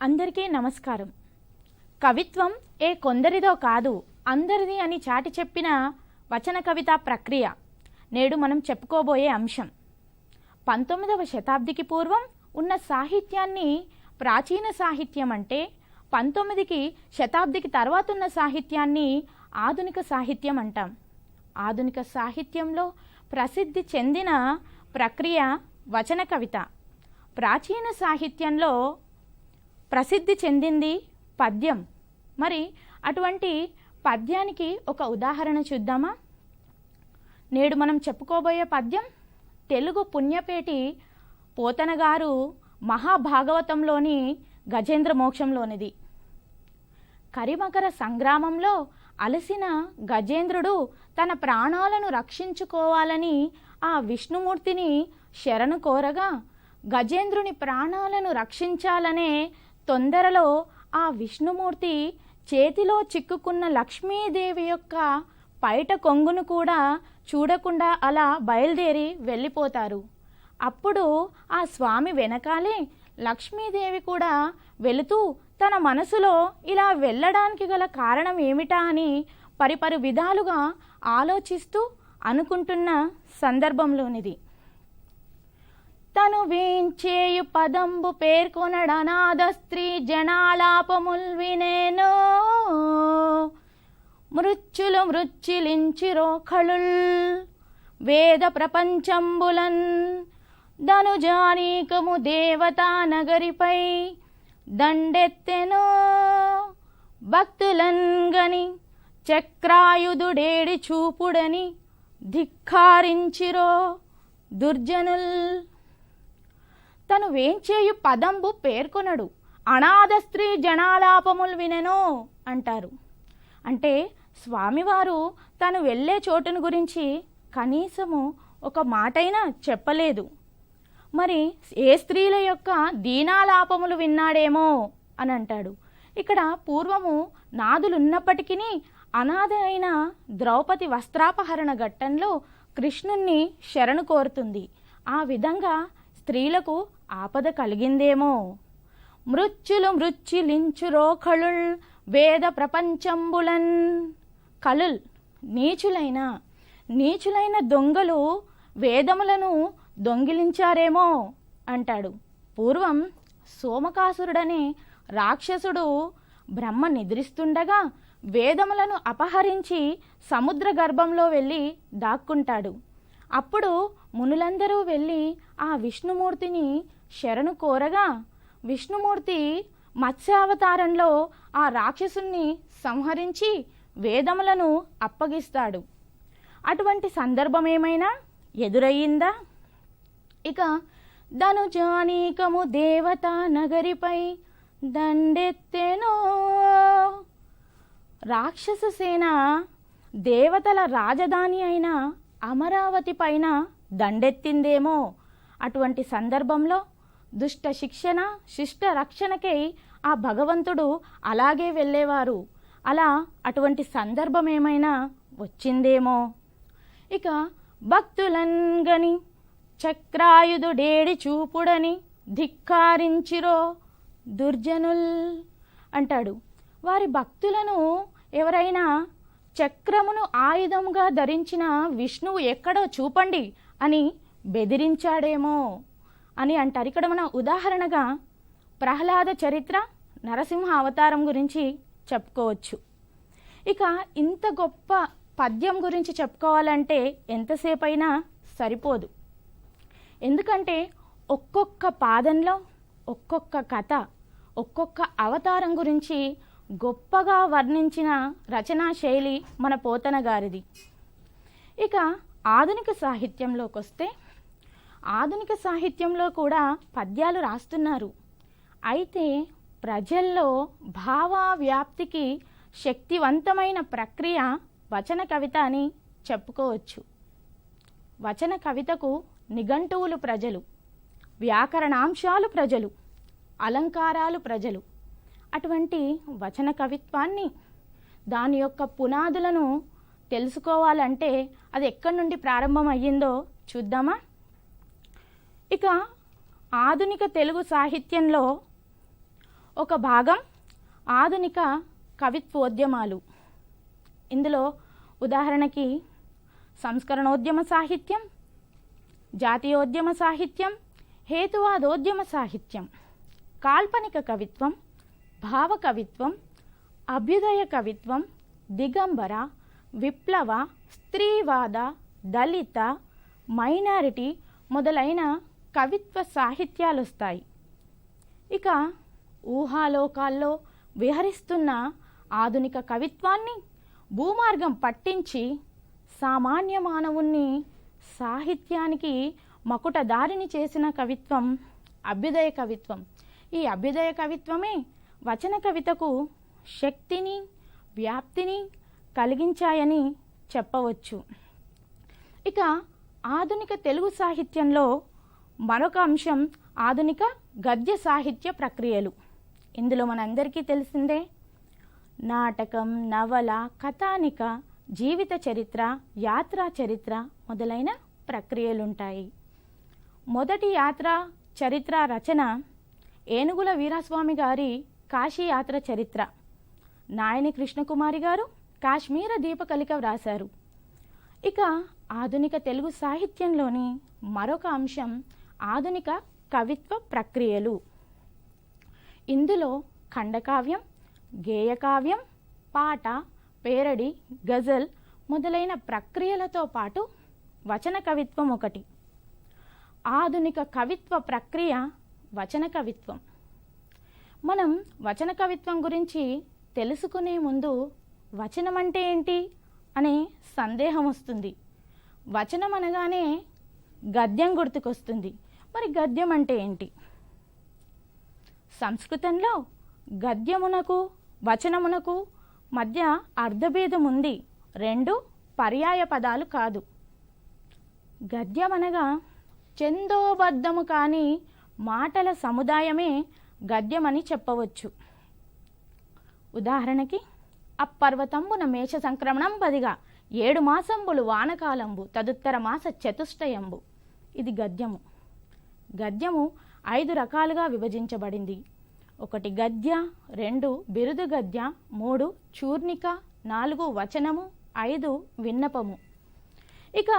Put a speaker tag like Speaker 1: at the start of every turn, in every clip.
Speaker 1: అందరికీ నమస్కారం. కవిత్వం ఏ కొందరిదో కాదు, అందరిది అని చాటి చెప్పిన వచన కవితా ప్రక్రియ నేడు మనం చెప్పుకోబోయే అంశం. 19వ శతాబ్దికి పూర్వం ఉన్న సాహిత్యాన్ని ప్రాచీన సాహిత్యం అంటే, 19కి శతాబ్దికి తర్వాత ఉన్న సాహిత్యాన్ని ఆధునిక సాహిత్యం అంటాం. ఆధునిక సాహిత్యంలో ప్రసిద్ధి చెందిన ప్రక్రియ వచన కవిత. ప్రాచీన సాహిత్యంలో ప్రసిద్ధి చెందింది పద్యం. మరి అటువంటి పద్యానికి ఒక ఉదాహరణ చూద్దామా? నేడు మనం చెప్పుకోబోయే పద్యం తెలుగు పుణ్యపేటి పోతన గారు మహాభాగవతంలోని గజేంద్ర మోక్షంలోనిది. కరిమకర సంగ్రామంలో అలసిన గజేంద్రుడు తన ప్రాణాలను రక్షించుకోవాలని ఆ విష్ణుమూర్తిని శరణు కోరగా, గజేంద్రుని ప్రాణాలను రక్షించాలనే తొందరలో ఆ విష్ణుమూర్తి చేతిలో చిక్కుకున్న లక్ష్మీదేవి యొక్క పైట కొంగును కూడా చూడకుండా అలా బయలుదేరి వెళ్ళిపోతారు. అప్పుడు ఆ స్వామి వెనకాలే లక్ష్మీదేవి కూడా వెళుతూ తన మనసులో ఇలా వెళ్ళడానికి గల కారణం ఏమిటా అని పరిపరి విధాలుగా ఆలోచిస్తూ అనుకుంటున్న సందర్భంలోనిది. తను వేంచేయు పదంబు పేర్కొనడనాద స్త్రీ జనాలాపముల్ వినేనో, మృచ్చులు మృచ్చిలించిరోఖళుల్ వేద ప్రపంచంబులన్ ధనుజానీకము దేవతా నగరిపై దండెత్తెనో, భక్తులంగని చక్రాయుధుడేడి చూపుడని ధిక్కారించిరో దుర్జనుల్. తను వేంచేయు పదంబు పేర్కొనడు, అనాథ స్త్రీ జనాలాపములు వినెనో అంటారు. అంటే స్వామివారు తను వెళ్ళే చోటును గురించి కనీసము ఒక మాటైనా చెప్పలేదు. మరి ఏ స్త్రీల యొక్క దీనాలాపములు విన్నాడేమో అని అంటాడు. ఇక్కడ పూర్వము నాదులున్నప్పటికీ అనాథ అయిన ద్రౌపది వస్త్రాపహరణ ఘట్టంలో కృష్ణుణ్ణి శరణు కోరుతుంది. ఆ విధంగా స్త్రీలకు ఆపద కలిగిందేమో. మృచ్చులు మృచ్చిలించురో కళుల్ వేద ప్రపంచంబులన్. కళుల్ నీచులైన దొంగలు వేదములను దొంగిలించారేమో అంటాడు. పూర్వం సోమకాసురుడనే రాక్షసుడు బ్రహ్మ నిద్రిస్తుండగా వేదములను అపహరించి సముద్ర గర్భంలో వెళ్ళి దాక్కుంటాడు. అప్పుడు మునులందరూ వెళ్ళి ఆ విష్ణుమూర్తిని శరణు కోరగా, విష్ణుమూర్తి మత్స్యావతారంలో ఆ రాక్షసుని సంహరించి వేదములను అప్పగిస్తాడు. అటువంటి సందర్భం ఏమైనా ఎదురయ్యిందా? ఇక ధనుజానీకము దేవతా నగరిపై దండెత్తెనో. రాక్షస సేన దేవతల రాజధాని అయిన అమరావతి పైన దండెత్తిందేమో. అటువంటి సందర్భంలో దుష్ట శిక్షణ శిష్ట రక్షణకై ఆ భగవంతుడు అలాగే వెళ్ళేవారు. అలా అటువంటి సందర్భం ఏమైనా వచ్చిందేమో. ఇక భక్తులంగని చక్రాయుధుడేడి చూపుడని ధిక్కారించిరో దుర్జనుల్ అంటాడు. వారి భక్తులను ఎవరైనా చక్రమును ఆయుధంగా ధరించిన విష్ణువు ఎక్కడో చూపండి అని బెదిరించాడేమో అని అంటారు. ఇక్కడ మన ఉదాహరణగా ప్రహ్లాద చరిత్ర, నరసింహ అవతారం గురించి చెప్పుకోవచ్చు. ఇక ఇంత గొప్ప పద్యం గురించి చెప్పుకోవాలంటే ఎంతసేపు అయినా సరిపోదు. ఎందుకంటే ఒక్కొక్క పాదంలో ఒక్కొక్క కథ, ఒక్కొక్క అవతారం గురించి గొప్పగా వర్ణించిన రచనా శైలి మన పోతన గారిది. ఇక ఆధునిక సాహిత్యంలోకి వస్తే, ఆధునిక సాహిత్యంలో కూడా పద్యాలు రాస్తున్నారు. అయితే ప్రజల్లో భావవ్యాప్తికి శక్తివంతమైన ప్రక్రియ వచన కవిత అని చెప్పుకోవచ్చు. వచన కవితకు నిఘంటువులు ప్రజలు, వ్యాకరణాంశాలు ప్రజలు, అలంకారాలు ప్రజలు. అటువంటి వచన కవిత్వాన్ని, దాని యొక్క పునాదులను తెలుసుకోవాలంటే అది ఎక్కడి నుండి ప్రారంభం అయ్యిందో చూద్దామా? ఇక ఆధునిక తెలుగు సాహిత్యంలో ఒక భాగం ఆధునిక కవిత్వోద్యమాలు. ఇందులో ఉదాహరణకి సంస్కరణోద్యమ సాహిత్యం, జాతీయోద్యమ సాహిత్యం, హేతువాదోద్యమ సాహిత్యం, కాల్పనిక కవిత్వం, భావ కవిత్వం, అభ్యుదయ కవిత్వం, దిగంబర, విప్లవ, స్త్రీవాద, దళిత, మైనారిటీ మొదలైన కవిత్వ సాహిత్యాలు వస్తాయి. ఇక ఊహాలోకాల్లో విహరిస్తున్న ఆధునిక కవిత్వాన్ని భూమార్గం పట్టించి సామాన్య మానవుణ్ణి సాహిత్యానికి మకుటదారిని చేసిన కవిత్వం అభ్యుదయ కవిత్వం. ఈ అభ్యుదయ కవిత్వమే వచన కవితకు శక్తిని, వ్యాప్తిని కలిగించాయని చెప్పవచ్చు. ఇక ఆధునిక తెలుగు సాహిత్యంలో మరొక అంశం ఆధునిక గద్య సాహిత్య ప్రక్రియలు. ఇందులో మనందరికీ తెలిసిందే నాటకం, నవల, కథానిక, జీవిత చరిత్ర, యాత్రా చరిత్ర మొదలైన ప్రక్రియలుంటాయి. మొదటి యాత్ర చరిత్ర రచన ఏనుగుల వీరాస్వామి గారి కాశీ యాత్ర చరిత్ర. నాయని కృష్ణకుమారి గారు కాశ్మీర దీపకలిక వ్రాశారు. ఇక ఆధునిక తెలుగు సాహిత్యంలోని మరొక అంశం ఆధునిక కవిత్వ ప్రక్రియలు. ఇందులో ఖండకావ్యం, గేయకావ్యం, పాట, పేరడి, గజల్ మొదలైన ప్రక్రియలతో పాటు వచన కవిత్వం ఒకటి. ఆధునిక కవిత్వ ప్రక్రియ వచన కవిత్వం. మనం వచన కవిత్వం గురించి తెలుసుకునే ముందు వచనం అంటే ఏంటి అనే సందేహం వస్తుంది. వచనం అనగానే గద్యం గుర్తుకొస్తుంది. మరి గద్యం అంటే ఏంటి? సంస్కృతంలో గద్యమునకు వచనమునకు మధ్య అర్థభేదం ఉంది. రెండు పర్యాయ పదాలు కాదు. గద్యం అనగా ఛందోబద్ధము కాని మాటల సముదాయమే గద్యమని చెప్పవచ్చు. ఉదాహరణకి అప్పర్వతంబున మేష సంక్రమణం బదిగా 7 మాసంబులు వానకాలంబు తదుత్తర మాస చతుష్టయంబు. ఇది గద్యము. గద్యము 5 రకాలుగా విభజించబడింది. 1 గద్య, 2 బిరుదు గద్య, 3 చూర్ణిక, 4 వచనము, 5 విన్నపము. ఇక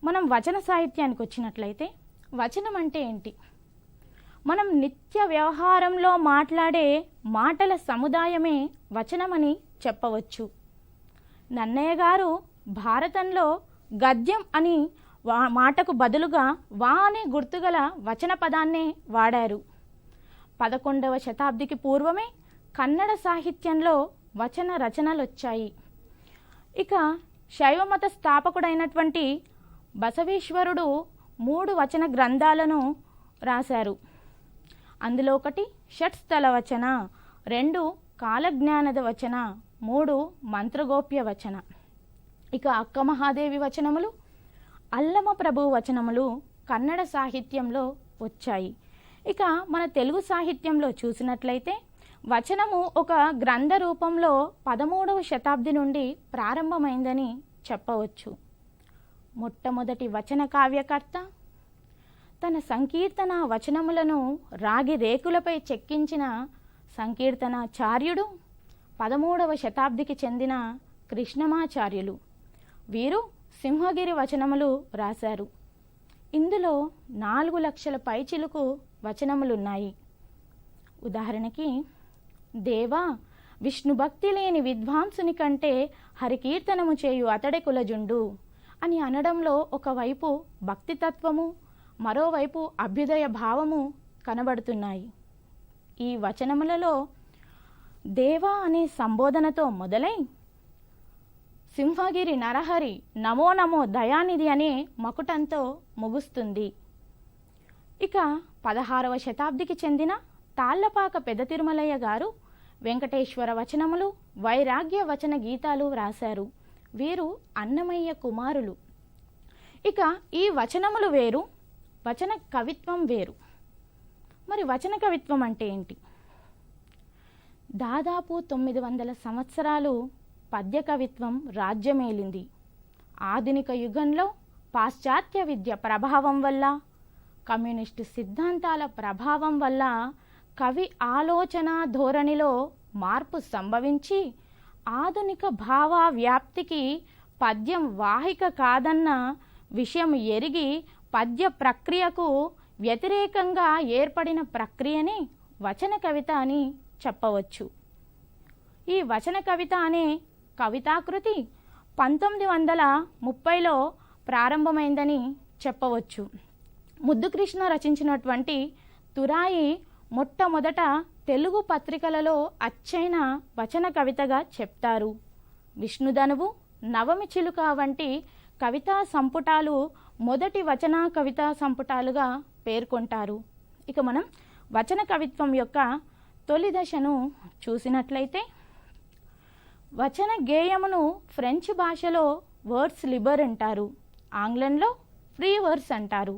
Speaker 1: మనం వచన సాహిత్యానికి వచ్చినట్లయితే వచనం అంటే ఏంటి? మనం నిత్య వ్యవహారంలో మాట్లాడే మాటల సముదాయమే వచనమని చెప్పవచ్చు. నన్నయ్య గారు భారతంలో గద్యం అని మాటకు బదులుగా వా అనే గుర్తుగల వచన పదాన్నే వాడారు. 11వ శతాబ్దికి పూర్వమే కన్నడ సాహిత్యంలో వచన రచనలు వచ్చాయి. ఇక శైవమత స్థాపకుడైనటువంటి బసవేశ్వరుడు 3 వచన గ్రంథాలను రాశారు. అందులో 1 షట్స్థల వచన, 2 కాలజ్ఞానద వచన, 3 మంత్రగోప్య వచన. ఇక అక్క మహాదేవి వచనములు, అల్లమ ప్రభు వచనములు కన్నడ సాహిత్యంలో వచ్చాయి. ఇక మన తెలుగు సాహిత్యంలో చూసినట్లయితే వచనము ఒక గ్రంథ రూపంలో 13వ శతాబ్ది నుండి ప్రారంభమైందని చెప్పవచ్చు. మొట్టమొదటి వచన కావ్యకర్త తన సంకీర్తన వచనములను రాగి రేకులపై చెక్కించిన సంకీర్తనాచార్యుడు 13వ శతాబ్దికి చెందిన కృష్ణమాచార్యులు. వీరు సింహగిరి వచనములు రాశారు. ఇందులో 4 లక్షల పైచిలుకు వచనములున్నాయి. ఉదాహరణకి దేవా విష్ణు భక్తి లేని విద్వాంసుని కంటే హరికీర్తనము చేయు అతడే కులజుండు అని అనడంలో ఒకవైపు భక్తితత్వము, మరోవైపు అభ్యుదయ భావము కనబడుతున్నాయి. ఈ వచనములలో దేవా అనే సంబోధనతో మొదలై సింహగిరి నరహరి నమో నమో దయానిధి అనే మకుటంతో ముగుస్తుంది. ఇక 16వ శతాబ్దికి చెందిన తాళ్లపాక పెద్ద తిరుమలయ్య గారు వెంకటేశ్వర వచనములు, వైరాగ్య వచన గీతాలు వ్రాశారు. వీరు అన్నమయ్య కుమారులు. ఇక ఈ వచనములు వేరు, వచన కవిత్వం వేరు. మరి వచన కవిత్వం అంటే ఏంటి? దాదాపు 900 సంవత్సరాలు పద్య కవిత్వం రాజ్యమేలింది. ఆధునిక యుగంలో పాశ్చాత్య విద్య ప్రభావం వల్ల, కమ్యూనిస్టు సిద్ధాంతాల ప్రభావం వల్ల కవి ఆలోచన ధోరణిలో మార్పు సంభవించి ఆధునిక భావ వ్యాప్తికి పద్యం వాహిక కాదన్న విషయం ఎరిగి పద్య ప్రక్రియకు వ్యతిరేకంగా ఏర్పడిన ప్రక్రియనే వచన కవిత అని చెప్పవచ్చు. ఈ వచన కవిత అనే కవితాకృతి 1930లో ప్రారంభమైందని చెప్పవచ్చు. ముద్దుకృష్ణ రచించినటువంటి తురాయి మొట్టమొదట తెలుగు పత్రికలలో అచ్చైన వచన కవితగా చెప్తారు. విష్ణుధనువు, నవమి చిలుక వంటి కవితా సంపుటాలు మొదటి వచన కవితా సంపుటాలుగా పేర్కొంటారు. ఇక మనం వచన కవిత్వం యొక్క తొలి దశను చూసినట్లయితే, వచన గేయమును ఫ్రెంచ్ భాషలో వర్డ్స్ లిబర్ అంటారు, ఆంగ్లంలో ఫ్రీ వర్స్ అంటారు.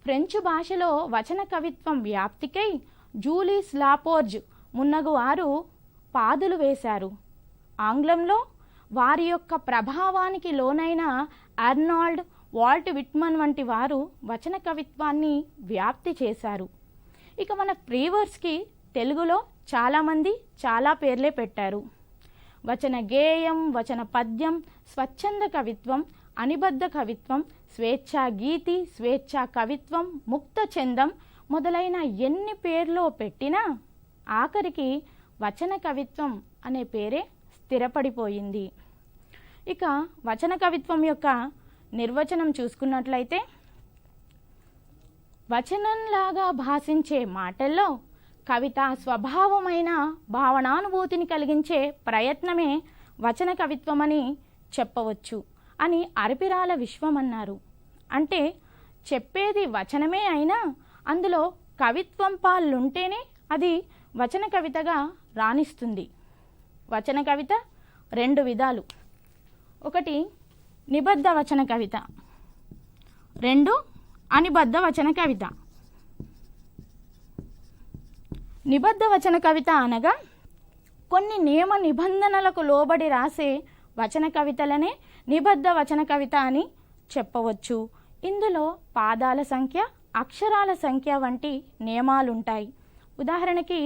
Speaker 1: ఫ్రెంచ్ భాషలో వచన కవిత్వం వ్యాప్తికై జూలీస్ లాపోర్జ్ మున్నగు వారు పాదులు వేశారు. ఆంగ్లంలో వారి యొక్క ప్రభావానికి లోనైన అర్నాల్డ్, వాల్ట్ విట్మన్ వంటి వారు వచన కవిత్వాన్ని వ్యాప్తి చేశారు. ఇక మన ఫ్రీవర్స్కి తెలుగులో చాలామంది చాలా పేర్లే పెట్టారు. వచన గేయం, వచన పద్యం, స్వచ్ఛంద కవిత్వం, అనిబద్ధ కవిత్వం, స్వేచ్ఛా గీతి, స్వేచ్ఛా కవిత్వం, ముక్త చందం మొదలైన ఎన్ని పేర్లో పెట్టినా ఆఖరికి వచన కవిత్వం అనే పేరే స్థిరపడిపోయింది. ఇక వచన కవిత్వం యొక్క నిర్వచనం చూసుకున్నట్లయితే, వచనంలాగా భాషించే మాటల్లో కవిత స్వభావమైన భావనానుభూతిని కలిగించే ప్రయత్నమే వచన కవిత్వమని చెప్పవచ్చు అని అరిపిరాల విశ్వం అన్నారు. అంటే చెప్పేది వచనమే అయినా అందులో కవిత్వం పాలుంటేనే అది వచన కవితగా రాణిస్తుంది. వచన కవిత రెండు విధాలు. ఒకటి నిబద్ధ వచన కవిత, రెండు అనిబద్ధ వచన కవిత. నిబద్ధ వచన కవిత అనగా కొన్ని నియమ నిబంధనలకు లోబడి రాసే వచన కవితలనే నిబద్ధ వచన కవిత అని చెప్పవచ్చు. ఇందులో పాదాల సంఖ్య, అక్షరాల సంఖ్య వంటి నియమాలుంటాయి. ఉదాహరణకి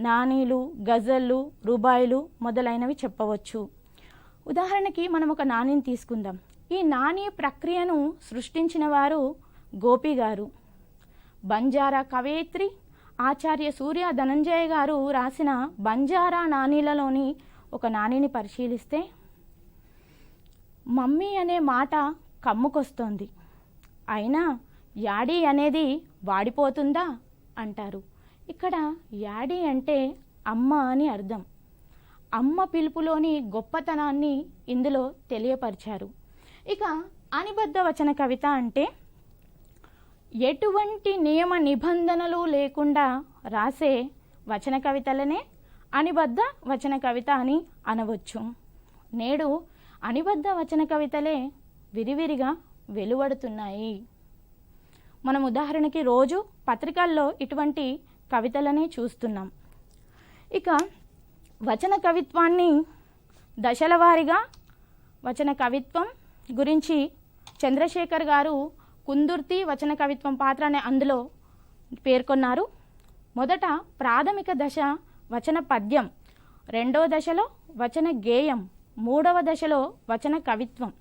Speaker 1: నానీలు, గజళ్ళు, రూబాయిలు మొదలైనవి చెప్పవచ్చు. ఉదాహరణకి మనం ఒక నాణిని తీసుకుందాం. ఈ నాణీ ప్రక్రియను సృష్టించిన వారు గోపి గారు. బంజారా కవయిత్రి ఆచార్య సూర్య ధనంజయ గారు రాసిన బంజారా నాణీలలోని ఒక నాణిని పరిశీలిస్తే, మమ్మీ అనే మాట కమ్ముకొస్తోంది, అయినా యాడీ అనేది వాడిపోతుందా అంటారు. ఇక్కడ యాడీ అంటే అమ్మ అని అర్థం. అమ్మ పిలుపులోని గొప్పతనాన్ని ఇందులో తెలియపరిచారు. ఇక అనిబద్ధ వచన కవిత అంటే ఎటువంటి నియమ నిబంధనలు లేకుండా రాసే వచన కవితలనే అనిబద్ధ వచన కవిత అని అనవచ్చు. నేడు అనిబద్ధ వచన కవితలే విరివిరిగా వెలువడుతున్నాయి. మనం ఉదాహరణకి రోజు పత్రికల్లో ఇటువంటి కవితలనే చూస్తున్నాం. ఇక వచన కవిత్వాన్ని దశల వారీగా వచన కవిత్వం గురించి చంద్రశేఖర్ గారు కుందుర్తి వచన కవిత్వం పాత్ర అనే అందులో పేర్కొన్నారు. మొదట ప్రాథమిక దశ వచన పద్యం, రెండవ దశలో వచన గేయం, మూడవ దశలో వచన కవిత్వం.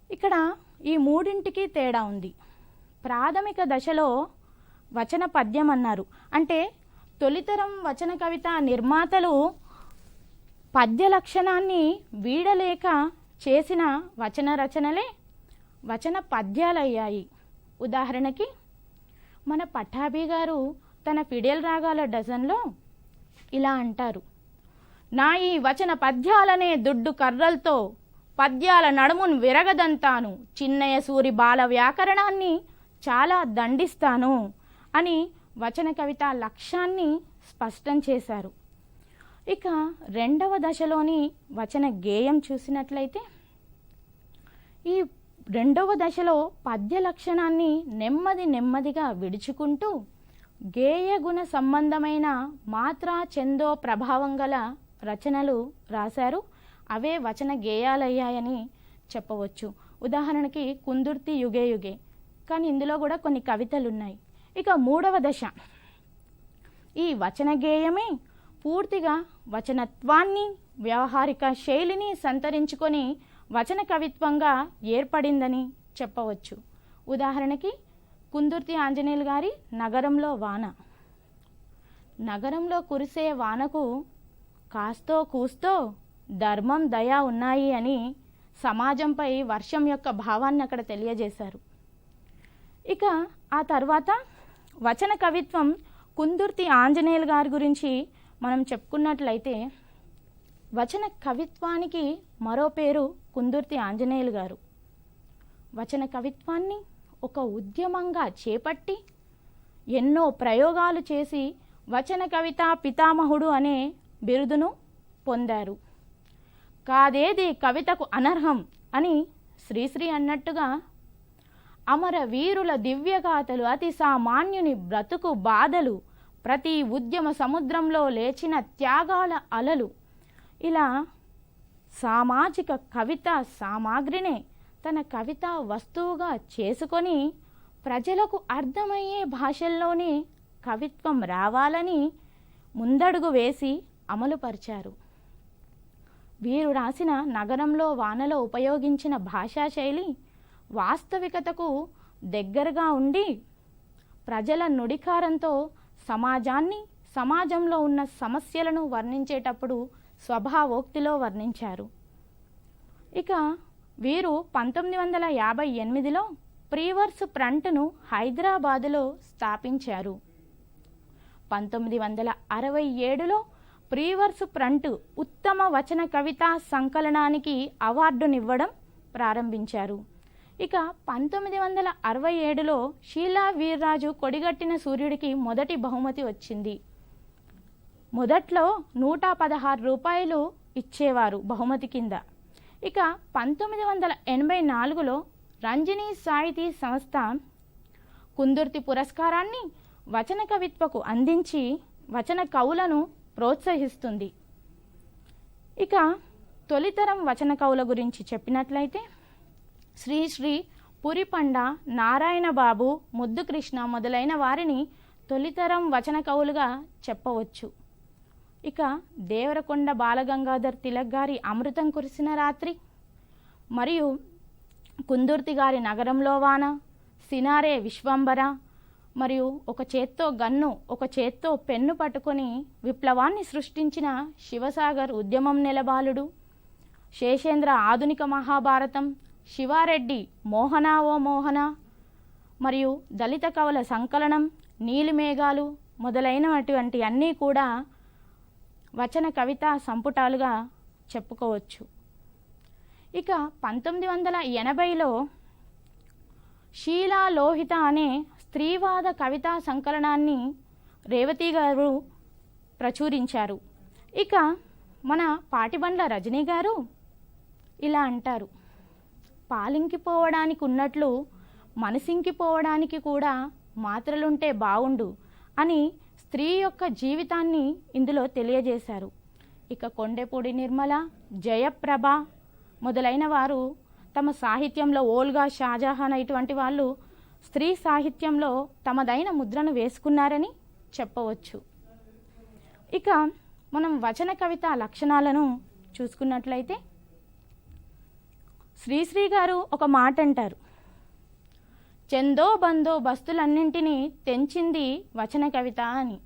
Speaker 1: ఇక్కడ ఈ మూడింటికి తేడా ఉంది. ప్రాథమిక దశలో వచన పద్యం అన్నారు. అంటే తొలితరం వచన కవిత నిర్మాతలు పద్య లక్షణాన్ని వీడలేక చేసిన వచన రచనలే వచన పద్యాలయ్యాయి. ఉదాహరణకి మన పట్టాభి గారు తన ఫిడేల్ రాగాల డజన్లో ఇలా అంటారు, నా ఈ వచన పద్యాలనే దుడ్డు కర్రలతో పద్యాల నడుమును విరగదంతాను, చిన్నయ సూరి బాల వ్యాకరణాన్ని చాలా దండిస్తాను అని వచన కవిత లక్ష్యాన్ని స్పష్టం చేశారు. ఇక రెండవ దశలోని వచన గేయం చూసినట్లయితే, ఈ రెండవ దశలో పద్య లక్షణాన్ని నెమ్మదిగా విడుచుకుంటూ గేయ గుణ సంబంధమైన మాత్రా ఛందో ప్రభావం గల రచనలు రాశారు. అవే వచన గేయాలయ్యాయని చెప్పవచ్చు. ఉదాహరణకి కుందుర్తి యుగే యుగే, కానీ ఇందులో కూడా కొన్ని కవితలు ఉన్నాయి. ఇక మూడవ దశ, ఈ వచన గేయమే పూర్తిగా వచనత్వాన్ని వ్యవహారిక శైలిని సంతరించుకొని వచన కవిత్వంగా ఏర్పడిందని చెప్పవచ్చు. ఉదాహరణకి కుందుర్తి ఆంజనేయులు గారి నగరంలో వాన. నగరంలో కురిసే వానకు కాస్తో కూస్తో ధర్మం దయ ఉన్నాయి అని సమాజంపై వర్షం యొక్క భావాన్ని అక్కడ తెలియజేశారు. ఇక ఆ తర్వాత వచన కవిత్వం కుందుర్తి ఆంజనేయులు గారి గురించి మనం చెప్పుకున్నట్లయితే వచన కవిత్వానికి మరో పేరు కుందుర్తి ఆంజనేయులు గారు. వచన కవిత్వాన్ని ఒక ఉద్యమంగా చేపట్టి ఎన్నో ప్రయోగాలు చేసి వచన కవిత పితామహుడు అనే బిరుదును పొందారు. కాదేది కవితకు అనర్హం అని శ్రీశ్రీ అన్నట్టుగా అమర వీరుల దివ్యగాథలు, అతి సామాన్యుని బ్రతుకు బాధలు, ప్రతి ఉద్యమ సముద్రంలో లేచిన త్యాగాల అలలు, ఇలా సామాజిక కవిత సామాగ్రినే తన కవితా వస్తువుగా చేసుకొని ప్రజలకు అర్థమయ్యే భాషల్లోనే కవిత్వం రావాలని ముందడుగు వేసి అమలుపరిచారు. వీరు రాసిన నగరంలో వానలో ఉపయోగించిన భాషా శైలి వాస్తవికతకు దగ్గరగా ఉండి ప్రజల నుడికారంతో సమాజాన్ని, సమాజంలో ఉన్న సమస్యలను వర్ణించేటప్పుడు స్వభావోక్తిలో వర్ణించారు. ఇక వీరు 1958లో ప్రీవర్స్ ఫ్రంట్ను హైదరాబాదులో స్థాపించారు. 1967లో ప్రీవర్స్ ఫ్రంట్ ఉత్తమ వచన కవితా సంకలనానికి అవార్డునివ్వడం ప్రారంభించారు. ఇక 1967లో షీలా వీర్రాజు కొడిగట్టిన సూర్యుడికి మొదటి బహుమతి వచ్చింది. మొదట్లో 116 రూపాయలు ఇచ్చేవారు బహుమతి కింద. ఇక 1984లో రంజనీ సాహితీ సంస్థ కుందుర్తి పురస్కారాన్ని వచన కవిత్వకు అందించి వచన కవులను ప్రోత్సహిస్తుంది. ఇక తొలితరం వచన కవుల గురించి చెప్పినట్లయితే శ్రీ పురిపండ, నారాయణ బాబు, ముద్దు కృష్ణ మొదలైన వారిని తొలితరం వచన కవులుగా చెప్పవచ్చు. ఇక దేవరకొండ బాలగంగాధర్ తిలక్ గారి అమృతం కురిసిన రాత్రి, మరియు కుందుర్తి గారి నగరంలో వాన, సినారే విశ్వంబర, మరియు ఒక చేత్తో గన్ను ఒక చేత్తో పెన్ను పట్టుకొని విప్లవాన్ని సృష్టించిన శివసాగర్ ఉద్యమం నెలబాలుడు, శేషేంద్ర ఆధునిక మహాభారతం, శివారెడ్డి మోహనా ఓ మోహన, మరియు దళిత కవుల సంకలనం నీలిమేఘాలు మొదలైనటువంటి అన్నీ కూడా వచన కవితా సంపుటాలుగా చెప్పుకోవచ్చు. ఇక 1980లో షీలా లోహిత అనే స్త్రీవాద కవితా సంకలనాన్ని రేవతి గారు ప్రచురించారు. ఇక మన పాటిబండ్ల రజనీ గారు ఇలా అంటారు: పాలింకిపోవడానికి ఉన్నట్లు మనసింకిపోవడానికి కూడా మాత్రలుంటే బావుండు అని స్త్రీ యొక్క జీవితాన్ని ఇందులో తెలియజేశారు. ఇక కొండెపూడి నిర్మల, జయప్రభ మొదలైన వారు తమ సాహిత్యంలో, ఓల్గా, షాజహాన్ ఇటువంటి వాళ్ళు స్త్రీ సాహిత్యంలో తమదైన ముద్రను వేసుకున్నారని చెప్పవచ్చు. ఇక మనం వచన కవిత లక్షణాలను చూసుకున్నట్లయితే శ్రీశ్రీ గారు ఒక మాట అంటారు: చందో బందో బస్తులన్నింటినీ తెంచింది వచన కవిత అని.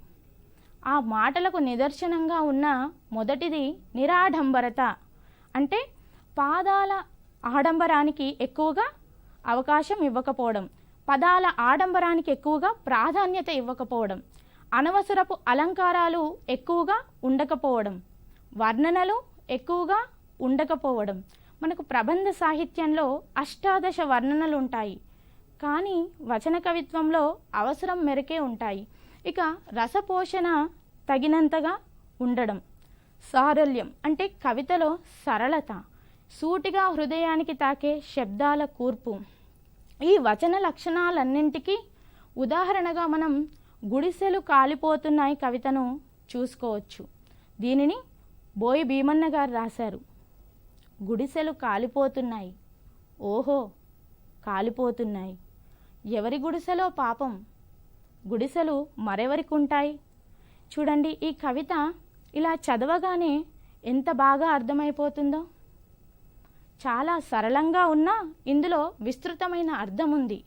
Speaker 1: ఆ మాటలకు నిదర్శనంగా ఉన్న మొదటిది నిరాడంబరత, అంటే పాదాల ఆడంబరానికి ఎక్కువగా అవకాశం ఇవ్వకపోవడం, పదాల ఆడంబరానికి ఎక్కువగా ప్రాధాన్యత ఇవ్వకపోవడం, అనవసరపు అలంకారాలు ఎక్కువగా ఉండకపోవడం, వర్ణనలు ఎక్కువగా ఉండకపోవడం. మనకు ప్రబంధ సాహిత్యంలో అష్టాదశ వర్ణనలు ఉంటాయి, కానీ వచన కవిత్వంలో అవసరం మేరకే ఉంటాయి. ఇక రసపోషణ తగినంతగా ఉండడం, సారల్యం అంటే కవితలో సరళత, సూటిగా హృదయానికి తాకే శబ్దాల కూర్పు. ఈ వచన లక్షణాలన్నింటికీ ఉదాహరణగా మనం గుడిసెలు కాలిపోతున్నాయి కవితను చూసుకోవచ్చు. దీనిని బోయి భీమన్న గారు రాశారు. గుడిసెలు కాలిపోతున్నాయి, ఓహో కాలిపోతున్నాయి, ఎవరి గుడిసెలో పాపం, గుడిసెలు మరెవరికి ఉంటాయి, చూడండి, ఈ కవిత ఇలా చదవగానే ఎంత బాగా అర్థమైపోతుందో. చాలా సరళంగా ఉన్నా ఇందులో విస్తృతమైన అర్థం ఉంది.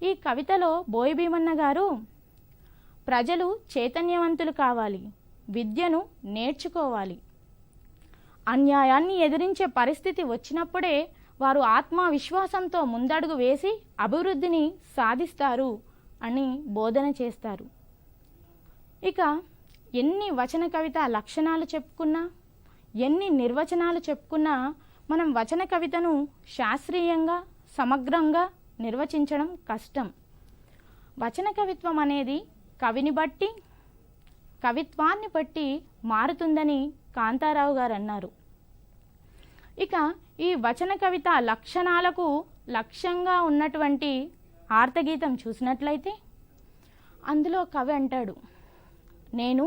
Speaker 1: ఈ కవితలో బోయి భీమన్న గారు ప్రజలు చైతన్యవంతులు కావాలి, విద్యను నేర్చుకోవాలి, అన్యాయాన్ని ఎదిరించే పరిస్థితి వచ్చినప్పుడే వారు ఆత్మవిశ్వాసంతో ముందడుగు వేసి అభివృద్ధిని సాధిస్తారు అని బోధన చేస్తారు. ఇక ఎన్ని వచన కవిత లక్షణాలు చెప్పుకున్నా, ఎన్ని నిర్వచనాలు చెప్పుకున్నా మనం వచన కవితను శాస్త్రీయంగా సమగ్రంగా నిర్వచించడం కష్టం. వచన కవిత్వం అనేది కవిని బట్టి, కవిత్వాన్ని బట్టి మారుతుందని కాంతారావు గారు అన్నారు. ఇక ఈ వచన కవిత లక్షణాలకు లక్ష్యంగా ఉన్నటువంటి ఆర్తగీతం చూసినట్లయితే అందులో కవి అంటాడు, నేను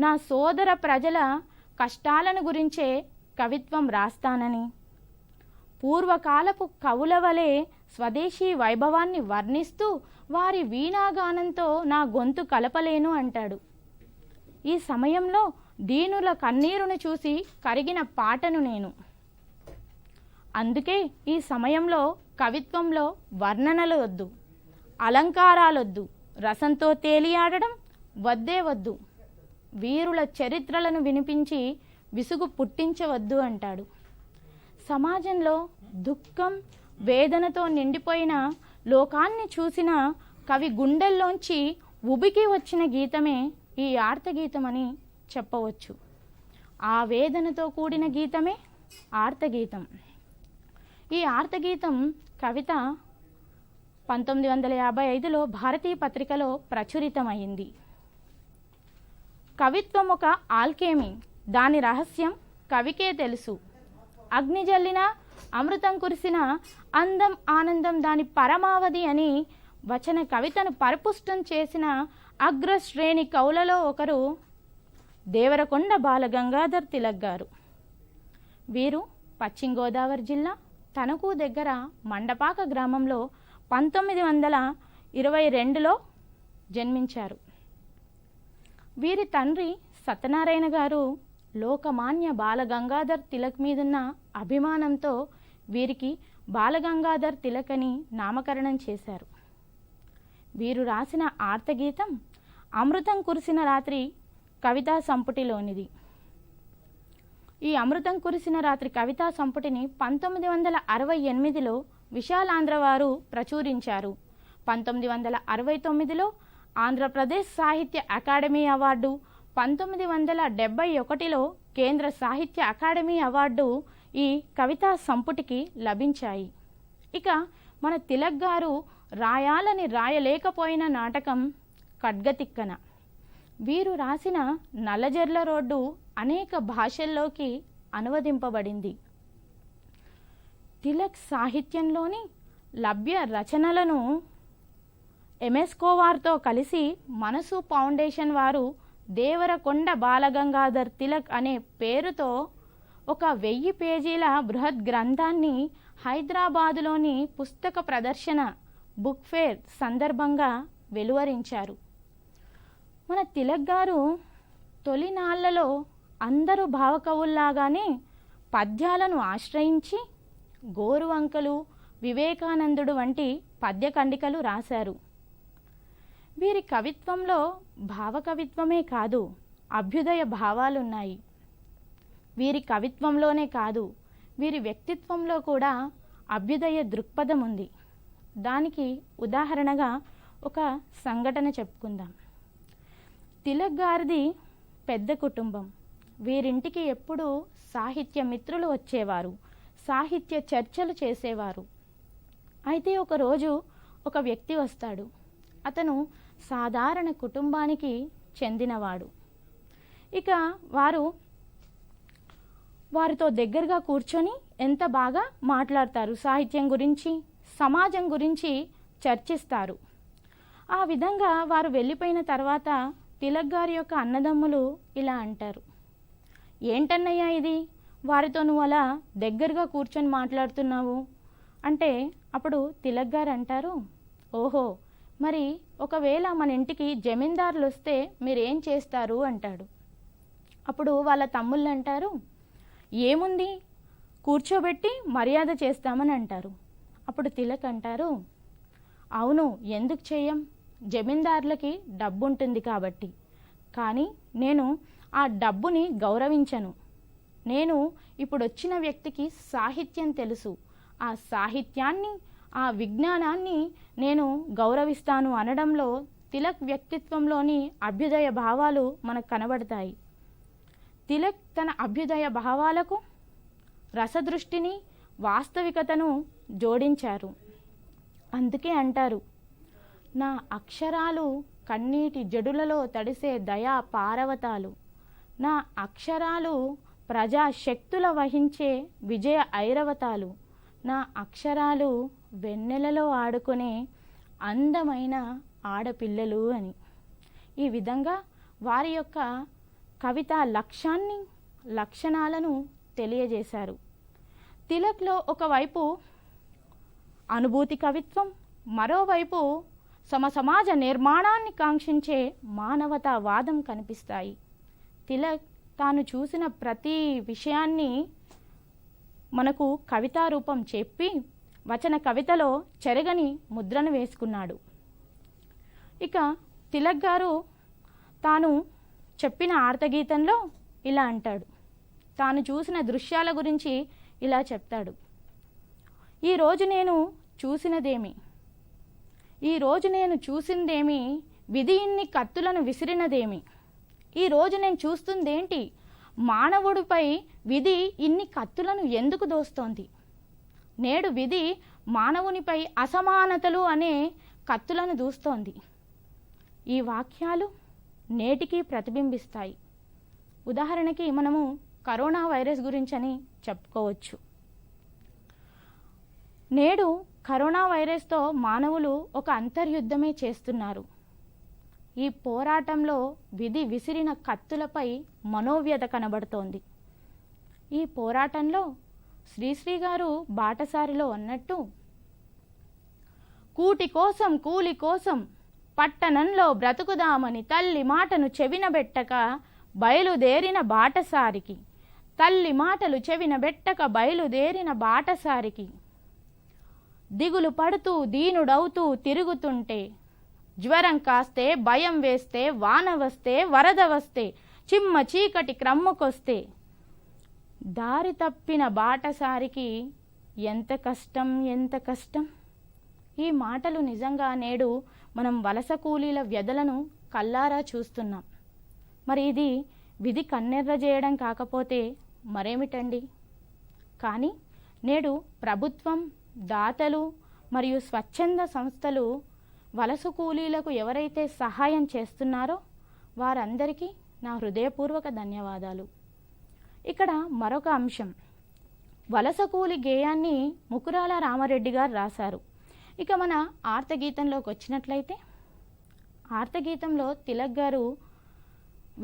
Speaker 1: నా సోదర ప్రజల కష్టాలను గురించే కవిత్వం రాస్తానని, పూర్వకాలపు కవుల వలె స్వదేశీ వైభవాన్ని వర్ణిస్తూ వారి వీణాగానంతో నా గొంతు కలపలేను అంటాడు. ఈ సమయంలో దీనుల కన్నీరును చూసి కరిగిన పాటను నేను. అందుకే ఈ సమయంలో కవిత్వంలో వర్ణనలు వద్దు, అలంకారాలొద్దు, రసంతో తేలియాడడం వద్దే వద్దు, వీరుల చరిత్రలను వినిపించి విసుగు పుట్టించవద్దు అంటాడు. సమాజంలో దుఃఖం వేదనతో నిండిపోయిన లోకాన్ని చూసిన కవి గుండెల్లోంచి ఉబికి వచ్చిన గీతమే ఈ ఆర్తగీతమని చెప్పవచ్చు. ఆ వేదనతో కూడిన గీతమే ఆర్తగీతం. ఈ ఆర్తగీతం కవిత 1955లో భారతీయ పత్రికలో ప్రచురితమైంది. కవిత్వం ఒక ఆల్కేమీ, దాని రహస్యం కవికే తెలుసు. అగ్ని జల్లిన అమృతం కురిసిన అందం ఆనందం దాని పరమావధి అని వచన కవితను పరిపుష్టం చేసిన అగ్రశ్రేణి కవులలో ఒకరు దేవరకొండ బాలగంగాధర్ తిలక్ గారు. వీరు పశ్చిమ గోదావరి జిల్లా తణుకు దగ్గర మండపాక గ్రామంలో 1922లో జన్మించారు. వీరి తండ్రి సత్యనారాయణ గారు లోకమాన్య బాలగంగాధర్ తిలక్ మీదున్న అభిమానంతో వీరికి బాలగంగాధర్ తిలక్ అని నామకరణం చేశారు. వీరు రాసిన ఆర్తగీతం అమృతం కురిసిన రాత్రి కవితా సంపుటిలోనిది. ఈ అమృతం కురిసిన రాత్రి కవితా సంపుటిని 1968లో విశాలాంధ్ర వారు ప్రచురించారు. 1969లో ఆంధ్రప్రదేశ్ సాహిత్య అకాడమీ అవార్డు, 1971లో కేంద్ర సాహిత్య అకాడమీ అవార్డు ఈ కవితా సంపుటికి లభించాయి. ఇక మన తిలక్ గారు రాయాలని రాయలేకపోయిన నాటకం ఖడ్గతిక్కన. వీరు రాసిన నల్లజర్ల రోడ్డు అనేక భాషల్లోకి అనువదింపబడింది. తిలక్ సాహిత్యంలోని లభ్య రచనలను ఎంఎస్కోవార్తో కలిసి మనసు ఫౌండేషన్ వారు దేవరకొండ బాలగంగాధర్ తిలక్ అనే పేరుతో ఒక 1000 పేజీల బృహత్ గ్రంథాన్ని హైదరాబాదులోని పుస్తక ప్రదర్శన బుక్ ఫేర్ సందర్భంగా వెలువరించారు. మన తిలక్ గారు తొలినాళ్లలో అందరూ భావకవుల్లాగానే పద్యాలను ఆశ్రయించి గోరువంకలు, వివేకానందుడు వంటి పద్యకండికలు రాశారు. వీరి కవిత్వంలో భావకవిత్వమే కాదు, అభ్యుదయ భావాలున్నాయి. వీరి కవిత్వంలోనే కాదు, వీరి వ్యక్తిత్వంలో కూడా అభ్యుదయ దృక్పథం ఉంది. దానికి ఉదాహరణగా ఒక సంఘటన చెప్పుకుందాం. తిలక్ గారిది పెద్ద కుటుంబం. వీరింటికి ఎప్పుడూ సాహిత్య మిత్రులు వచ్చేవారు, సాహిత్య చర్చలు చేసేవారు. అయితే ఒకరోజు ఒక వ్యక్తి వస్తాడు. అతను సాధారణ కుటుంబానికి చెందినవాడు. ఇక వారితో దగ్గరగా కూర్చొని ఎంత బాగా మాట్లాడతారు, సాహిత్యం గురించి, సమాజం గురించి చర్చిస్తారు. ఆ విధంగా వారు వెళ్ళిపోయిన తర్వాత తిలక్ గారి యొక్క అన్నదమ్ములు ఇలా అంటారు, ఏంటన్నయ్యా ఇది, వారితో నువ్వు అలా దగ్గరగా కూర్చొని మాట్లాడుతున్నావు అంటే, అప్పుడు తిలక్ గారు అంటారు, ఓహో మరి ఒకవేళ మన ఇంటికి జమీందారులు వస్తే మీరేం చేస్తారు అంటాడు. అప్పుడు వాళ్ళ తమ్ముళ్ళు అంటారు, ఏముంది, కూర్చోబెట్టి మర్యాద చేస్తామని అంటారు. అప్పుడు తిలక్ అంటారు, అవును, ఎందుకు చేయం, జమీందారులకి డబ్బు ఉంటుంది కాబట్టి. కానీ నేను ఆ డబ్బుని గౌరవించను. నేను ఇప్పుడు వచ్చిన వ్యక్తికి సాహిత్యం తెలుసు, ఆ సాహిత్యాన్ని, ఆ విజ్ఞానాన్ని నేను గౌరవిస్తాను అనడంలో తిలక్ వ్యక్తిత్వంలోని అభ్యుదయ భావాలు మనకు కనబడతాయి. తిలక్ తన అభ్యుదయ భావాలకు రసదృష్టిని, వాస్తవికతను జోడించారు. అందుకే అంటారు, నా అక్షరాలు కన్నీటి జడులలో తడిసే దయా పారవతాలు, నా అక్షరాలు ప్రజాశక్తుల వహించే విజయ ఐరవతాలు, నా అక్షరాలు వెన్నెలలో ఆడుకునే అందమైన ఆడపిల్లలు అని. ఈ విధంగా వారి యొక్క కవితా లక్ష్యాన్ని, లక్షణాలను తెలియజేశారు. తిలక్లో ఒకవైపు అనుభూతి కవిత్వం, మరోవైపు సమాజ నిర్మాణాన్ని కాంక్షించే మానవతావాదం కనిపిస్తాయి. తిలక్ తాను చూసిన ప్రతి విషయాన్ని మనకు కవితా రూపం చెప్పి వచన కవితలో చెరగని ముద్రను వేసుకున్నాడు. ఇక తిలక్ గారు తాను చెప్పిన ఆర్తగీతంలో ఇలా అంటాడు, తాను చూసిన దృశ్యాల గురించి ఇలా చెప్తాడు. ఈరోజు నేను చూసినదేమి, ఈరోజు నేను చూసిందేమి, విధి ఇన్ని కత్తులను విసిరినదేమి. ఈరోజు నేను చూస్తుందేంటి, మానవుడిపై విధి ఇన్ని కత్తులను ఎందుకు దోస్తోంది. నేడు విధి మానవునిపై అసమానతలు అనే కత్తులను దూస్తోంది. ఈ వాక్యాలు నేటికి ప్రతిబింబిస్తాయి. ఉదాహరణకి మనము కరోనా వైరస్ గురించని చెప్పుకోవచ్చు. నేడు కరోనా వైరస్తో మానవులు ఒక అంతర్యుద్ధమే చేస్తున్నారు. ఈ పోరాటంలో విధి విసిరిన కత్తులపై మనోవ్యత కనబడుతోంది. ఈ పోరాటంలో శ్రీశ్రీ గారు బాటసారిలో అన్నట్టు, కూటి కోసం కూలి కోసం పట్టణంలో బ్రతుకుదామని తల్లి మాటను చెవినబెట్టక బయలుదేరిన బాటసారికి, తల్లి మాటలు చెవినబెట్టక బయలుదేరిన బాటసారికి, దిగులు పడుతూ దీనుడవుతూ తిరుగుతుంటే, జ్వరం కాస్తే, భయం వేస్తే, వాన వస్తే, వరద వస్తే, చిమ్మ చీకటి క్రమ్ముకొస్తే, దారి తప్పిన బాటసారికి ఎంత కష్టం, ఎంత కష్టం. ఈ మాటలు నిజంగా నేడు మనం వలస కూలీల వ్యధలను కల్లారా చూస్తున్నాం. మరి ఇది విధి కన్నెర్ర చేయడం కాకపోతే మరేమిటండి. కానీ నేడు ప్రభుత్వం, దాతలు మరియు స్వచ్ఛంద సంస్థలు వలస కూలీలకు ఎవరైతే సహాయం చేస్తున్నారో వారందరికీ నా హృదయపూర్వక ధన్యవాదాలు. ఇక్కడ మరొక అంశం, వలస కూలి గేయాన్ని ముకురాల రామారెడ్డి గారు రాశారు. ఇక మన ఆర్తగీతంలోకి వచ్చినట్లయితే, ఆర్తగీతంలో తిలక్ గారు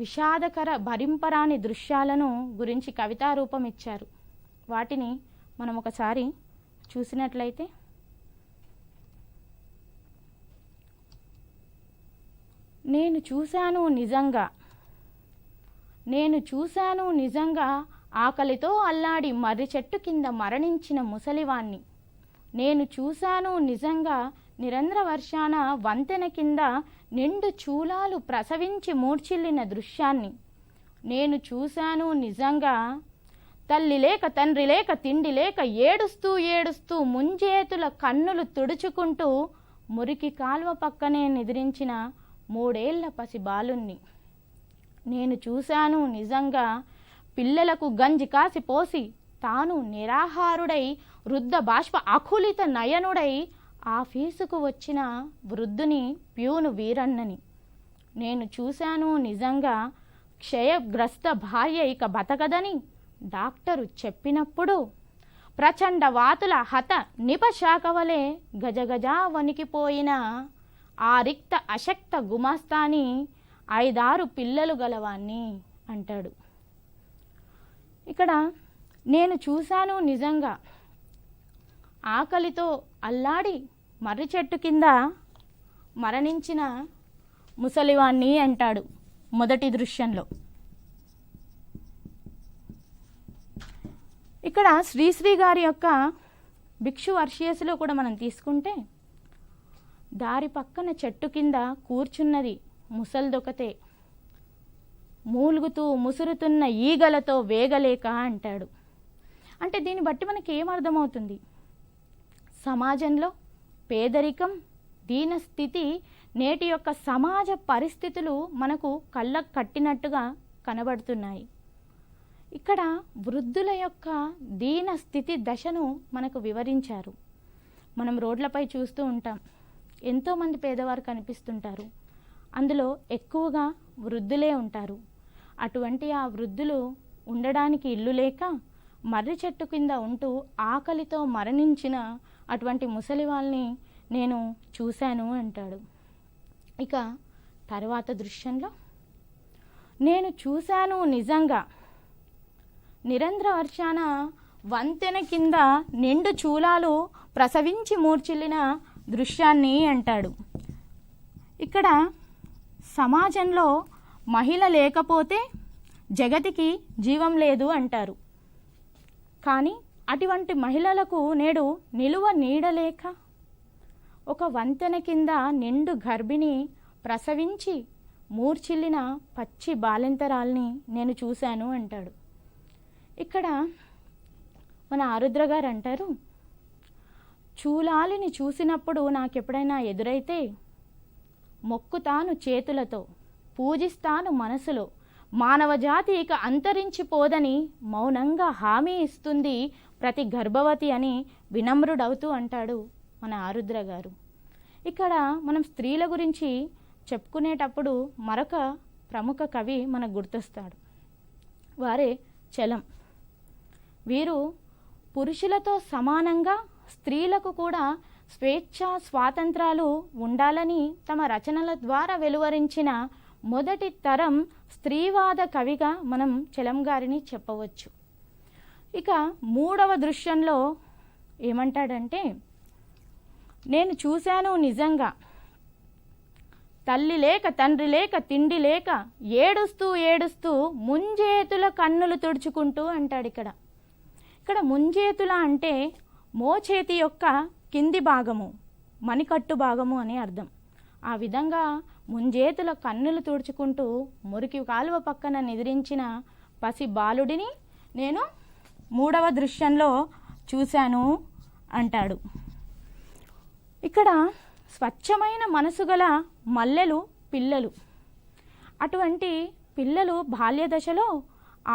Speaker 1: విషాదకర భరింపరాని దృశ్యాలను గురించి కవితారూపం ఇచ్చారు. వాటిని మనం ఒకసారి చూసినట్లయితే, నేను చూశాను నిజంగా, నేను చూశాను నిజంగా, ఆకలితో అల్లాడి మర్రి చెట్టు కింద మరణించిన ముసలివాణ్ణి. నేను చూశాను నిజంగా, నిరంధ్ర వర్షాన వంతెన కింద నిండు చూలాలు ప్రసవించి మూర్చిల్లిన దృశ్యాన్ని. నేను చూశాను నిజంగా, తల్లి లేక తండ్రి లేక తిండి లేక ఏడుస్తూ ఏడుస్తూ ముంజేతుల కన్నులు తుడుచుకుంటూ మురికి కాల్వ పక్కనే నిద్రించిన 3 ఏళ్ల పసి బాలుణ్ణి. నేను చూశాను నిజంగా, పిల్లలకు గంజి కాసి పోసి తాను నిరాహారుడై వృద్ధ బాష్ప అకులిత నయనుడై ఆఫీసుకు వచ్చిన వృద్ధుని ప్యూను వీరన్నని. నేను చూశాను నిజంగా, క్షయగ్రస్త భార్య ఇక బతకదని డాక్టరు చెప్పినప్పుడు ప్రచండ వాతుల హత నిపశాఖవలే గజగజా వణికిపోయిన ఆ రిక్త అశక్త గుమాస్తాని 5-6 పిల్లలు గలవాన్ని అంటాడు. ఇక్కడ నేను చూశాను నిజంగా, ఆకలితో అల్లాడి మర్రి చెట్టు కింద మరణించిన ముసలివాణ్ణి అంటాడు మొదటి దృశ్యంలో. ఇక్కడ శ్రీశ్రీ గారి యొక్క భిక్షు వర్షియస్లో కూడా మనం తీసుకుంటే, దారి పక్కన చెట్టు కింద కూర్చున్నది ముసల్దొకతే, మూలుగుతూ ముసురుతున్న ఈగలతో వేగలేక అంటాడు. అంటే దీన్ని బట్టి మనకి ఏమర్థమవుతుంది? సమాజంలో పేదరికం, దీనస్థితి, నేటి యొక్క సమాజ పరిస్థితులు మనకు కళ్ళకు కట్టినట్టుగా కనబడుతున్నాయి. ఇక్కడ వృద్ధుల యొక్క దీన స్థితి దశను మనకు వివరించారు. మనం రోడ్లపై చూస్తూ ఉంటాం, ఎంతోమంది పేదవారు కనిపిస్తుంటారు, అందులో ఎక్కువగా వృద్ధులే ఉంటారు. అటువంటి ఆ వృద్ధులు ఉండడానికి ఇల్లు లేక మర్రి చెట్టు కింద ఉంటూ ఆకలితో మరణించిన అటువంటి ముసలి వాళ్ళని నేను చూశాను అంటాడు. ఇక తర్వాత దృశ్యంలో, నేను చూశాను నిజంగా నిరంధ్ర వర్షాన వంతెన కింద నిండు చూలాలు ప్రసవించి మూర్చిల్లిన దృశ్యాన్ని అంటాడు. ఇక్కడ సమాజంలో మహిళ లేకపోతే జగతికి జీవం లేదు అంటారు. కానీ అటువంటి మహిళలకు నేడు నిలువ నీడలేక ఒక వంతెన కింద నిండు గర్భిణి ప్రసవించి మూర్చిల్లిన పచ్చి బాలింతరాల్ని నేను చూశాను అంటాడు. ఇక్కడ మన ఆరుద్ర గారు అంటారు, చూలాలిని చూసినప్పుడు నాకెప్పుడైనా ఎదురైతే మొక్కుతాను చేతులతో, పూజిస్తాను మనసులో, మానవజాతి ఇక అంతరించిపోదని మౌనంగా హామీ ఇస్తుంది ప్రతి గర్భవతి అని వినమ్రుడవుతూ అంటాడు మన ఆరుద్ర గారు. ఇక్కడ మనం స్త్రీల గురించి చెప్పుకునేటప్పుడు మరొక ప్రముఖ కవి మనకు గుర్తొస్తాడు, వారే చలం. వీరు పురుషులతో సమానంగా స్త్రీలకు కూడా స్వేచ్ఛ స్వాతంత్రాలు ఉండాలని తమ రచనల ద్వారా వెలువరించిన మొదటి తరం స్త్రీవాద కవిగా మనం చలం గారిని చెప్పవచ్చు. ఇక మూడవ దృశ్యంలో ఏమంటాడంటే, నేను చూశాను నిజంగా తల్లి లేక తండ్రి లేక తిండి లేక ఏడుస్తూ ఏడుస్తూ ముంజేతుల కన్నులు తుడుచుకుంటూ అంటాడు. ఇక్కడ ముంజేతుల అంటే మోచేతి యొక్క కింది భాగము, మణికట్టు భాగము అని అర్థం. ఆ విధంగా ముంజేతుల కన్నులు తుడుచుకుంటూ మురికి కాలువ పక్కన నిద్రించిన పసి బాలుడిని నేను మూడవ దృశ్యంలో చూశాను అంటాడు. ఇక్కడ స్వచ్ఛమైన మనసు గల మల్లెలు పిల్లలు. అటువంటి పిల్లలు బాల్య దశలో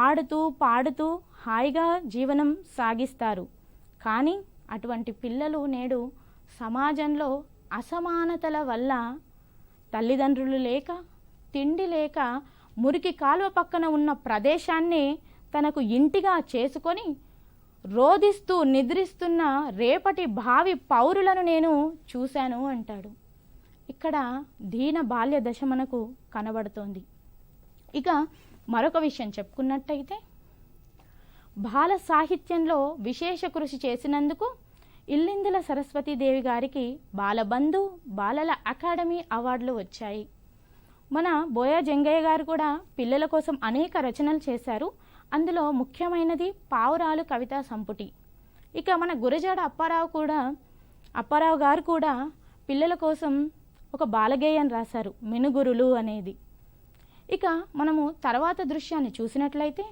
Speaker 1: ఆడుతూ పాడుతూ హాయిగా జీవనం సాగిస్తారు. కానీ అటువంటి పిల్లలు నేడు సమాజంలో అసమానతల వల్ల తల్లిదండ్రులు లేక తిండి లేక మురికి కాలువ పక్కన ఉన్న ప్రదేశాన్ని తనకు ఇంటిగా చేసుకొని రోదిస్తూ నిద్రిస్తున్న రేపటి భావి పౌరులను నేను చూశాను అంటాడు. ఇక్కడ దీన బాల్య దశ మనకు కనబడుతోంది. ఇక మరొక విషయం చెప్పుకున్నట్టయితే, బాల సాహిత్యంలో విశేష కృషి చేసినందుకు ఇల్లిందుల సరస్వతీదేవి గారికి బాలబంధు, బాలల అకాడమీ అవార్డులు వచ్చాయి. మన బోయ జంగయ్య గారు కూడా పిల్లల కోసం అనేక రచనలు చేశారు. అందులో ముఖ్యమైనది పావురాలు కవితా సంపుటి. ఇక మన గురజాడ అప్పారావు గారు కూడా పిల్లల కోసం ఒక బాలగేయం రాశారు, మినుగురులు అనేది. ఇక మనము తర్వాత దృశ్యాన్ని చూసినట్లయితే,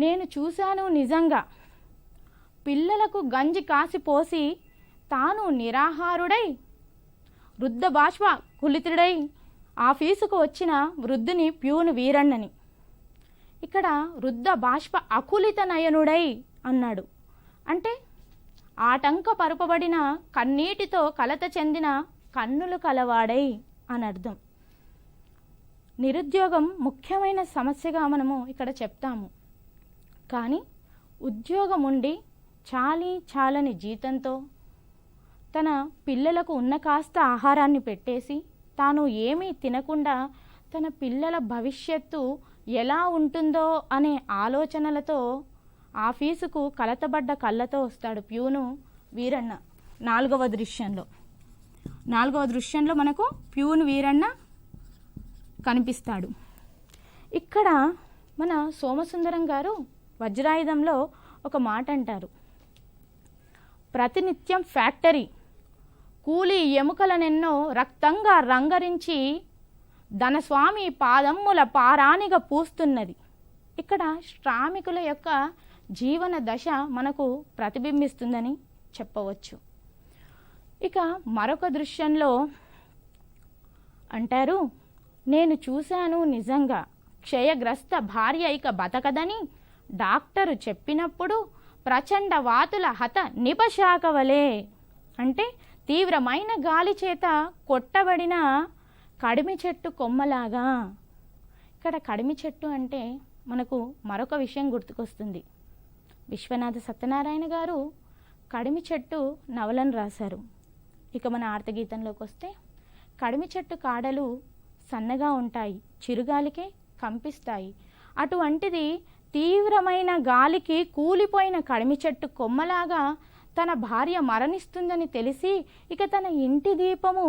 Speaker 1: నేను చూశాను నిజంగా పిల్లలకు గంజి కాసిపోసి తాను నిరాహారుడై వృద్ధ బాష్ప కులితుడై ఆఫీసుకు వచ్చిన వృద్ధుని ప్యూను వీరన్నని. ఇక్కడ వృద్ధ బాష్ప అకులిత నయనుడై అన్నాడు. అంటే ఆటంక పరుపబడిన కన్నీటితో కలత చెందిన కన్నులు కలవాడై అని అర్థం. నిరుద్యోగం ముఖ్యమైన సమస్యగా మనము ఇక్కడ చెప్తాము. కానీ ఉద్యోగం ఉండి చాలని జీతంతో తన పిల్లలకు ఉన్న కాస్త ఆహారాన్ని పెట్టేసి తాను ఏమీ తినకుండా తన పిల్లల భవిష్యత్తు ఎలా ఉంటుందో అనే ఆలోచనలతో ఆఫీసుకు కలతబడ్డ కళ్ళతో వస్తాడు ప్యూను వీరన్న 4వ దృశ్యంలో. 4వ దృశ్యంలో మనకు ప్యూన్ వీరన్న కనిపిస్తాడు. ఇక్కడ మన సోమసుందరం గారు వజ్రాయుధంలో ఒక మాట అంటారు, ప్రతినిత్యం ఫ్యాక్టరీ కూలి ఎముకలనెన్నో రక్తంగా రంగరించి ధనస్వామి పాదమ్ముల పారాణిగా పూస్తున్నది. ఇక్కడ శ్రామికుల యొక్క జీవన దశ మనకు ప్రతిబింబిస్తుందని చెప్పవచ్చు. ఇక మరొక దృశ్యంలో అంటారు, నేను చూశాను నిజంగా క్షయగ్రస్త భార్య ఇక బతకదని డాక్టరు చెప్పినప్పుడు ప్రచండ వాతుల హత నిపశాఖవలే, అంటే తీవ్రమైన గాలి చేత కొట్టబడిన కడిమి చెట్టు కొమ్మలాగా. ఇక్కడ కడిమి చెట్టు అంటే మనకు మరొక విషయం గుర్తుకొస్తుంది. విశ్వనాథ సత్యనారాయణ గారు కడిమి చెట్టు నవలను రాశారు. ఇక మన ఆర్తగీతంలోకి వస్తే కడిమి చెట్టు కాడలు సన్నగా ఉంటాయి, చిరుగాలికే కంపిస్తాయి. అటువంటిది తీవ్రమైన గాలికి కూలిపోయిన కడిమి చెట్టు కొమ్మలాగా తన భార్య మరణిస్తుందని తెలిసి ఇక తన ఇంటి దీపము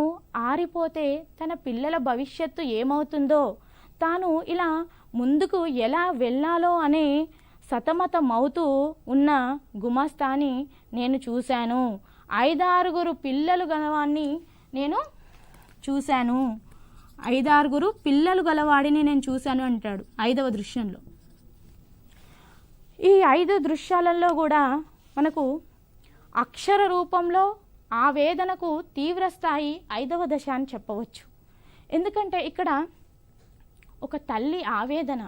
Speaker 1: ఆరిపోతే తన పిల్లల భవిష్యత్తు ఏమవుతుందో, తాను ఇలా ముందుకు ఎలా వెళ్ళాలో అనే సతమతమవుతూ ఉన్న గుమాస్తాని నేను చూశాను. 5-6 పిల్లలు గలవాడిని నేను చూశాను, 5-6 పిల్లలు గలవాడిని నేను చూశాను అంటాడు 5వ దృశ్యంలో. ఈ 5 దృశ్యాలలో కూడా మనకు అక్షర రూపంలో ఆ వేదనకు తీవ్రస్థాయి 5వ దశ అని చెప్పవచ్చు. ఎందుకంటే ఇక్కడ ఒక తల్లి ఆవేదన,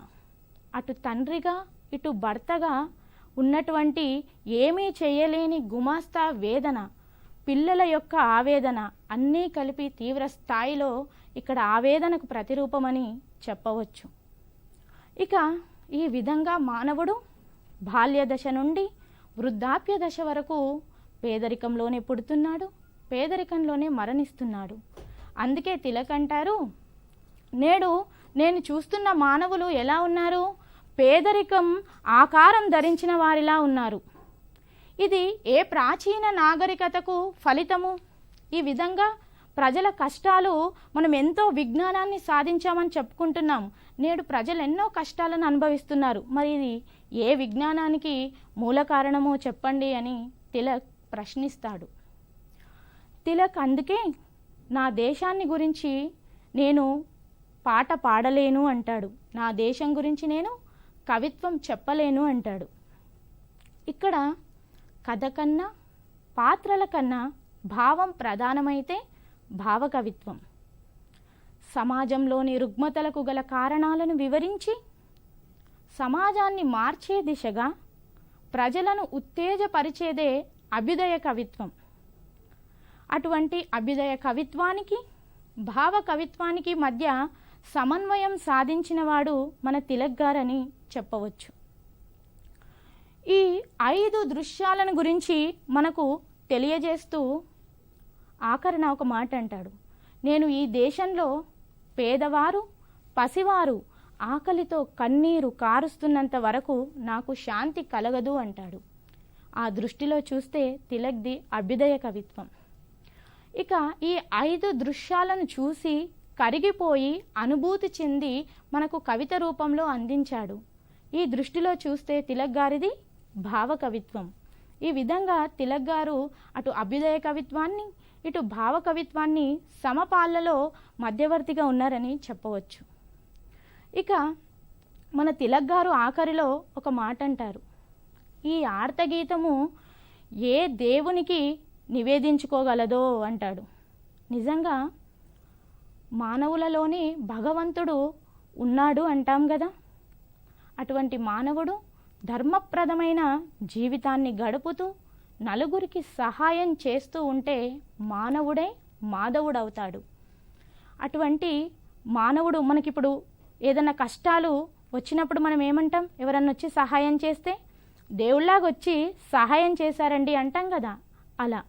Speaker 1: అటు తండ్రిగా ఇటు భర్తగా ఉన్నటువంటి ఏమీ చేయలేని గుమాస్తా వేదన, పిల్లల యొక్క ఆవేదన అన్నీ కలిపి తీవ్ర స్థాయిలో ఇక్కడ ఆవేదనకు ప్రతిరూపమని చెప్పవచ్చు. ఇక ఈ విధంగా మానవుడు బాల్య దశ నుండి వృద్ధాప్య దశ వరకు పేదరికంలోనే పుడుతున్నాడు, పేదరికంలోనే మరణిస్తున్నాడు. అందుకే తిలక్ అంటారు, నేడు నేను చూస్తున్న మానవులు ఎలా ఉన్నారు, పేదరికం ఆకారం ధరించిన వారిలా ఉన్నారు. ఇది ఏ ప్రాచీన నాగరికతకు ఫలితము? ఈ విధంగా ప్రజల కష్టాలు, మనం ఎంతో విజ్ఞానాన్ని సాధించామని చెప్పుకుంటున్నాం, నేడు ప్రజలు ఎన్నో కష్టాలను అనుభవిస్తున్నారు. మరి ఇది ఏ విజ్ఞానానికి మూల కారణమో చెప్పండి అని తిలక్ ప్రశ్నిస్తాడు. తిలక్ అందుకే నా దేశాన్ని గురించి నేను పాట పాడలేను అంటాడు, నా దేశం గురించి నేను కవిత్వం చెప్పలేను అంటాడు. ఇక్కడ కథ కన్నా పాత్రల కన్నా భావం ప్రధానమైతే భావకవిత్వం. సమాజంలోని రుగ్మతలకు గల కారణాలను వివరించి సమాజాన్ని మార్చే దిశగా ప్రజలను ఉత్తేజపరిచేదే అభ్యుదయ కవిత్వం. అటువంటి అభ్యుదయ కవిత్వానికి భావ కవిత్వానికి మధ్య సమన్వయం సాధించినవాడు మన తిలక్ గారని చెప్పవచ్చు. ఈ 5 దృశ్యాలను గురించి మనకు తెలియజేస్తూ ఆఖరణ ఒక మాట అంటాడు, నేను ఈ దేశంలో పేదవారు పసివారు ఆకలితో కన్నీరు కారుస్తున్నంత వరకు నాకు శాంతి కలగదు అంటాడు. ఆ దృష్టిలో చూస్తే తిలక్ది అభ్యుదయ కవిత్వం. ఇక ఈ 5 దృశ్యాలను చూసి కరిగిపోయి అనుభూతి చెంది మనకు కవిత రూపంలో అందించాడు. ఈ దృష్టిలో చూస్తే తిలక్ గారిది భావ కవిత్వం. ఈ విధంగా తిలక్ గారు అటు అభ్యుదయ కవిత్వాన్ని ఇటు భావ కవిత్వాన్ని సమపాళ్లలో మధ్యవర్తిగా ఉన్నారని చెప్పవచ్చు. ఇక మన తిలక్ గారు ఆఖరిలో ఒక మాట అంటారు, ఈ ఆర్తగీతము ఏ దేవునికి నివేదించుకోగలదో అంటాడు. నిజంగా మానవులలోనే భగవంతుడు ఉన్నాడు అంటాం కదా, అటువంటి మానవుడు ధర్మప్రదమైన జీవితాన్ని గడుపుతూ నలుగురికి సహాయం చేస్తూ ఉంటే మానవుడే మాధవుడవుతాడు. అటువంటి మానవుడు మనకిప్పుడు ఏదైనా కష్టాలు వచ్చినప్పుడు మనం ఏమంటాం, ఎవరన్నా వచ్చి సహాయం చేస్తే దేవుళ్ళలాగా వచ్చి సహాయం చేశారండి అంటాం కదా, అలా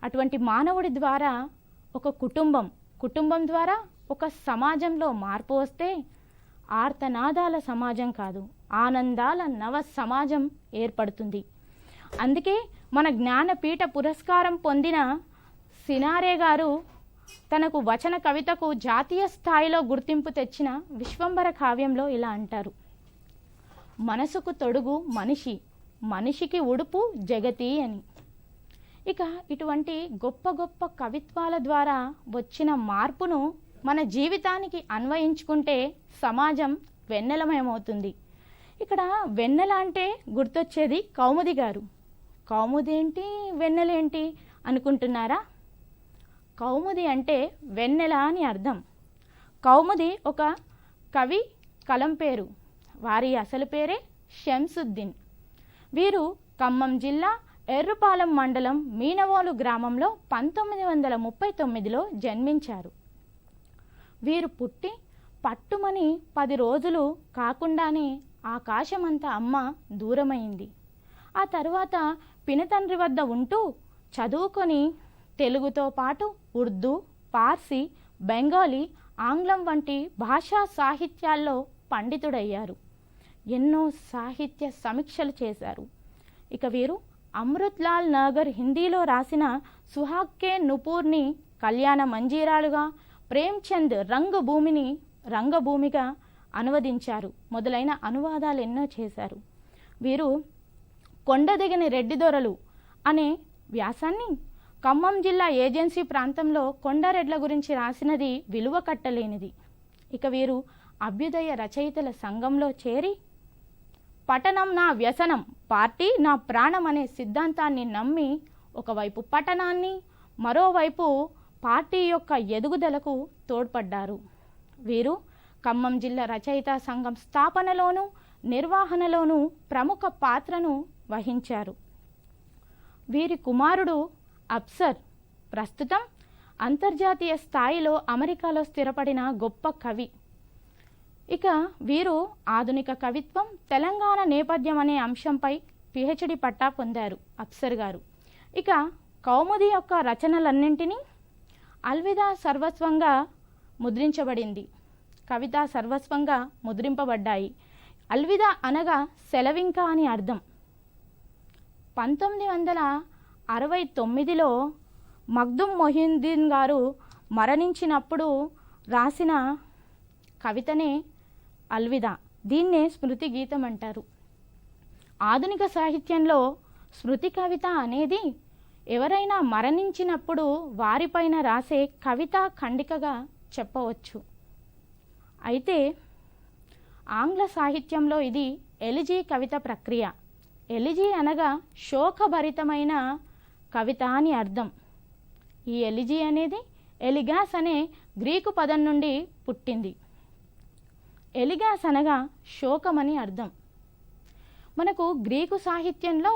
Speaker 1: అటువంటి మానవుడి ద్వారా ఒక కుటుంబం ద్వారా ఒక సమాజంలో మార్పు వస్తే ఆర్తనాదాల సమాజం కాదు, ఆనందాల నవ సమాజం ఏర్పడుతుంది. అందుకే మన జ్ఞానపీఠ పురస్కారం పొందిన సినారే గారు తనకు వచన కవితకు జాతీయ స్థాయిలో గుర్తింపు తెచ్చిన విశ్వంబర కావ్యంలో ఇలా అంటారు: మనసుకు తొడుగు మనిషి, మనిషికి ఉడుపు జగతి అని. ఇక ఇటువంటి గొప్ప గొప్ప కవిత్వాల ద్వారా వచ్చిన మార్పును మన జీవితానికి అన్వయించుకుంటే సమాజం వెన్నెలమయమవుతుంది. ఇక్కడ వెన్నెల అంటే గుర్తొచ్చేది కౌముది గారు. కౌముది ఏంటి, వెన్నెలేంటి అనుకుంటున్నారా? కౌముది అంటే వెన్నెల అని అర్థం. కౌముది ఒక కవి కలం పేరు. వారి అసలు పేరే షంసుద్దీన్. వీరు ఖమ్మం జిల్లా ఎర్రుపాలెం మండలం మీనవోలు గ్రామంలో 1939లో జన్మించారు. వీరు పుట్టి పట్టుమని 10 రోజులు కాకుండానే ఆకాశమంతా అమ్మ దూరమైంది. ఆ తరువాత పినతండ్రి వద్ద ఉంటూ చదువుకొని తెలుగుతో పాటు ఉర్దూ, పార్సీ, బెంగాలీ, ఆంగ్లం వంటి భాషా సాహిత్యాల్లో పండితుడయ్యారు. ఎన్నో సాహిత్య సమీక్షలు చేశారు. ఇక వీరు అమృత్లాల్ నగర్ హిందీలో రాసిన సుహాగ్ కే నుపూర్ని కళ్యాణ మంజీరాలుగా, ప్రేమ్చంద్ రంగభూమిగా అనువదించారు. మొదలైన అనువాదాలు ఎన్నో చేశారు. వీరు కొండదిగని రెడ్డిదొరలు అనే వ్యాసాన్ని ఖమ్మం జిల్లా ఏజెన్సీ ప్రాంతంలో కొండరెడ్ల గురించి రాసినది విలువ కట్టలేనిది. ఇక వీరు అభ్యుదయ రచయితల సంఘంలో చేరి పఠనం నా వ్యసనం, పార్టీ నా ప్రాణం అనే సిద్ధాంతాన్ని నమ్మి ఒకవైపు పఠనాన్ని, మరోవైపు పార్టీ యొక్క ఎదుగుదలకు తోడ్పడ్డారు. వీరు ఖమ్మం జిల్లా రచయితా సంఘం స్థాపనలోనూ నిర్వహణలోనూ ప్రముఖ పాత్రను వహించారు. వీరి కుమారుడు అప్సర్ ప్రస్తుతం అంతర్జాతీయ స్థాయిలో అమెరికాలో స్థిరపడిన గొప్ప కవి. ఇక వీరు ఆధునిక కవిత్వం, తెలంగాణ నేపథ్యం అనే అంశంపై పిహెచ్డి పట్టా పొందారు అప్సర్ గారు. ఇక కౌముది యొక్క రచనలన్నింటినీ అల్విదా సర్వస్వంగా ముద్రించబడింది. కవిత సర్వస్వంగా ముద్రింపబడ్డాయి. అల్విదా అనగా సెలవింక అని అర్థం. 1969లో మగ్దుమ్ మొహిద్దీన్ గారు మరణించినప్పుడు రాసిన కవితనే అల్విదా. దీన్నే స్మృతి గీతం అంటారు. ఆధునిక సాహిత్యంలో స్మృతి కవిత అనేది ఎవరైనా మరణించినప్పుడు వారిపైన రాసే కవితా ఖండికగా చెప్పవచ్చు. అయితే ఆంగ్ల సాహిత్యంలో ఇది ఎలిజీ కవిత ప్రక్రియ. ఎలిజీ అనగా శోకభరితమైన కవిత అని అర్థం. ఈ ఎలిజీ అనేది ఎలిగాస్ అనే గ్రీకు పదం నుండి పుట్టింది. ఎలిగాస్ అనగా శోకమని అర్థం. మనకు గ్రీకు సాహిత్యంలో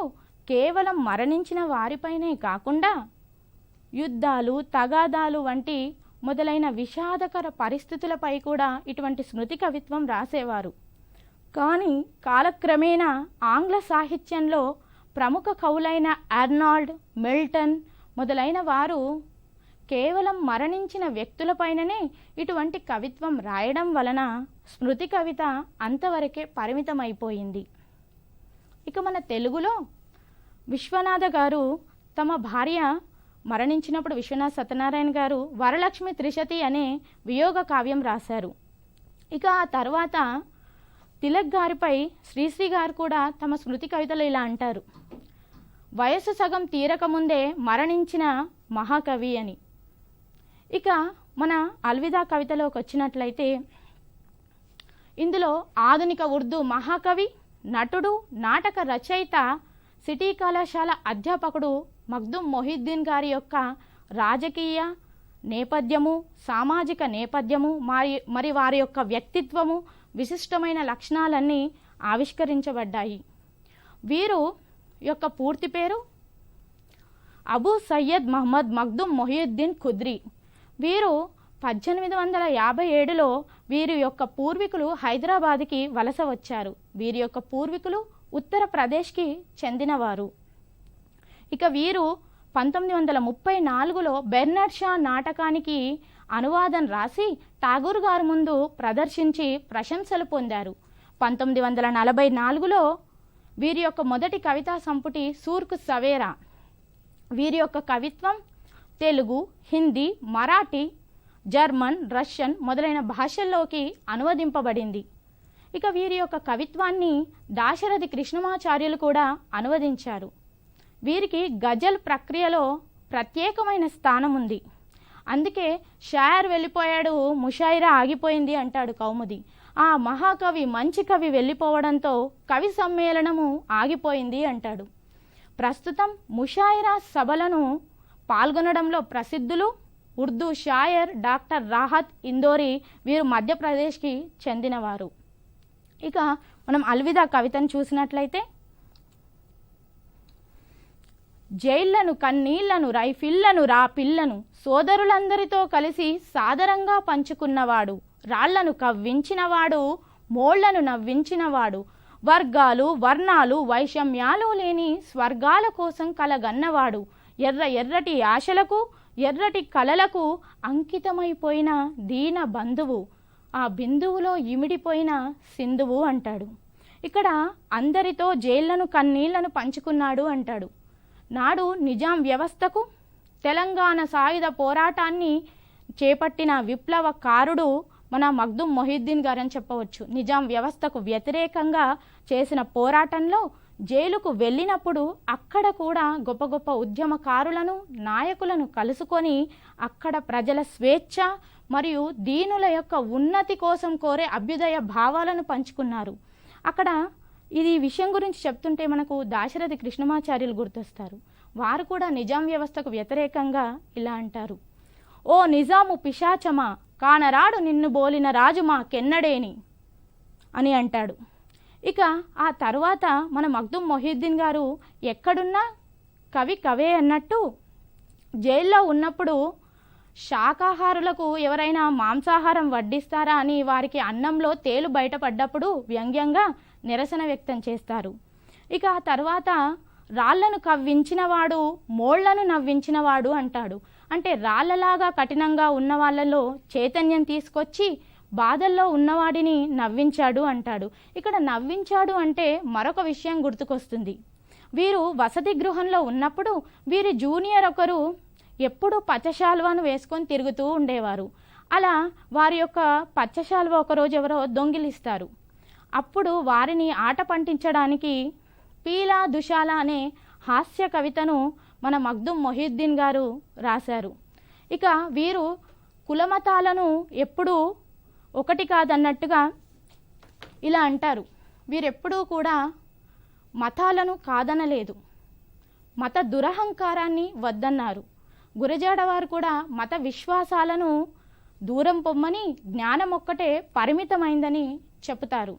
Speaker 1: కేవలం మరణించిన వారిపైనే కాకుండా యుద్ధాలు, తగాదాలు వంటి మొదలైన విషాదకర పరిస్థితులపై కూడా ఇటువంటి స్మృతి కవిత్వం రాసేవారు. కానీ కాలక్రమేణా ఆంగ్ల సాహిత్యంలో ప్రముఖ కవులైన ఆర్నాల్డ్, మిల్టన్ మొదలైన వారు కేవలం మరణించిన వ్యక్తులపైననే ఇటువంటి కవిత్వం రాయడం వలన స్మృతి కవిత అంతవరకే పరిమితమైపోయింది. ఇక మన తెలుగులో విశ్వనాథ గారు తమ భార్య మరణించినప్పుడు విశ్వనాథ సత్యనారాయణ గారు వరలక్ష్మి త్రిశతి అనే వియోగ కావ్యం రాశారు. ఇక ఆ తర్వాత తిలక్ గారిపై శ్రీశ్రీ గారు కూడా తమ స్మృతి కవితలు ఇలా అంటారు: వయస్సు సగం తీరకముందే మరణించిన మహాకవి అని. ఇక మన అల్విదా కవితలోకి వచ్చినట్లయితే ఇందులో ఆధునిక ఉర్దూ మహాకవి, నటుడు, నాటక రచయిత, సిటీ కళాశాల అధ్యాపకుడు మగ్దుమ్ మొహిద్దీన్ గారి యొక్క రాజకీయ నేపథ్యము, సామాజిక నేపథ్యము, మరి వారి యొక్క వ్యక్తిత్వము, విశిష్టమైన లక్షణాలన్నీ ఆవిష్కరించబడ్డాయి. వీరు యొక్క పూర్తి పేరు అబూ సయ్యద్ మహమ్మద్ మగ్దుమ్ మొహిద్దీన్ ఖుద్రీ. వీరు 1857లో వీరి యొక్క పూర్వీకులు హైదరాబాద్కి వలస వచ్చారు. వీరి యొక్క పూర్వీకులు ఉత్తరప్రదేశ్కి చెందినవారు. ఇక వీరు 1934లో బెర్నాడ్ షా నాటకానికి అనువాదం రాసి ఠాగూర్ గారి ముందు ప్రదర్శించి ప్రశంసలు పొందారు. 1944లో వీరి యొక్క మొదటి కవితా సంపుటి సూర్కు సవేరా. వీరి యొక్క కవిత్వం తెలుగు, హిందీ, మరాఠీ, జర్మన్, రష్యన్ మొదలైన భాషల్లోకి అనువదింపబడింది. ఇక వీరి యొక్క కవిత్వాన్ని దాశరథి కృష్ణమాచార్యులు కూడా అనువదించారు. వీరికి గజల్ ప్రక్రియలో ప్రత్యేకమైన స్థానం ఉంది. అందుకే షాయర్ వెళ్ళిపోయాడు, ముషాయిరా ఆగిపోయింది అంటాడు కౌముది. ఆ మహాకవి, మంచి కవి వెళ్ళిపోవడంతో కవి సమ్మేళనము ఆగిపోయింది అంటాడు. ప్రస్తుతం ముషాయిరా సభలను పాల్గొనడంలో ప్రసిద్ధులు ఉర్దూ షాయర్ డాక్టర్ రాహత్ ఇందోరి. వీరు మధ్యప్రదేశ్కి చెందినవారు. ఇక మనం అల్విదా కవితను చూసినట్లయితే, జైళ్లను, కన్నీళ్లను, రైఫిళ్లను, రాపిళ్లను సోదరులందరితో కలిసి సాదరంగా పంచుకున్నవాడు, రాళ్లను కవ్వించినవాడు, మోళ్లను నవ్వించినవాడు, వర్గాలు, వర్ణాలు, వైషమ్యాలు లేని స్వర్గాల కోసం కలగన్నవాడు, ఎర్రటి ఆశలకు, ఎర్రటి కలలకు అంకితమైపోయిన దీన బంధువు, ఆ బిందువులో ఇమిడిపోయిన సింధువు అంటాడు. ఇక్కడ అందరితో జైళ్లను, కన్నీళ్లను పంచుకున్నాడు అంటాడు. నాడు నిజాం వ్యవస్థకు, తెలంగాణ సాయుధ పోరాటాన్ని చేపట్టిన విప్లవకారుడు మన మగ్దుమ్ మొహిద్దీన్ గారని చెప్పవచ్చు. నిజాం వ్యవస్థకు వ్యతిరేకంగా చేసిన పోరాటంలో జైలుకు వెళ్ళినప్పుడు అక్కడ కూడా గొప్ప గొప్ప ఉద్యమకారులను, నాయకులను కలుసుకొని అక్కడ ప్రజల స్వేచ్ఛ మరియు దీనుల యొక్క ఉన్నతి కోసం కోరే అభ్యుదయ భావాలను పంచుకున్నారు. అక్కడ ఇది విషయం గురించి చెప్తుంటే మనకు దాశరథి కృష్ణమాచార్యులు గుర్తొస్తారు. వారు కూడా నిజాం వ్యవస్థకు వ్యతిరేకంగా ఇలా అంటారు: ఓ నిజాము పిశాచమా, కానరాడు నిన్ను బోలిన రాజుమా కెన్నడేని అని అంటాడు. ఇక ఆ తర్వాత మన మగ్దుమ్ మొహిద్దీన్ గారు ఎక్కడున్నా కవి కవే అన్నట్టు జైల్లో ఉన్నప్పుడు శాకాహారులకు ఎవరైనా మాంసాహారం వడ్డిస్తారా అని వారికి అన్నంలో తేలు బయటపడ్డప్పుడు వ్యంగ్యంగా నిరసన వ్యక్తం చేస్తారు. ఇక ఆ తర్వాత రాళ్లను కవ్వించినవాడు, మోళ్లను నవ్వించినవాడు అంటాడు. అంటే రాళ్లలాగా కఠినంగా ఉన్న వాళ్ళలో చైతన్యం తీసుకొచ్చి బాధల్లో ఉన్నవాడిని నవ్వించాడు అంటాడు. ఇక్కడ నవ్వించాడు అంటే మరొక విషయం గుర్తుకొస్తుంది. వీరు వసతి గృహంలో ఉన్నప్పుడు వీరి జూనియర్ ఒకరు ఎప్పుడూ పచ్చశాల్వాను వేసుకొని తిరుగుతూ ఉండేవారు. అలా వారి యొక్క పచ్చశాల్వ ఒకరోజు ఎవరో దొంగిలిస్తారు. అప్పుడు వారిని ఆట పంటించడానికి పీలా దుశాల అనే హాస్య కవితను మన మగ్దుమ్ మొహిద్దీన్ గారు రాశారు. ఇక వీరు కులమతాలను ఎప్పుడూ ఒకటి కాదన్నట్టుగా ఇలా అంటారు. వీరెప్పుడూ కూడా మతాలను కాదనలేదు, మత దురహంకారాన్ని వద్దన్నారు. గురజాడవారు కూడా మత విశ్వాసాలను దూరం పొమ్మని, జ్ఞానం ఒక్కటే పరిమితమైందని చెబుతారు.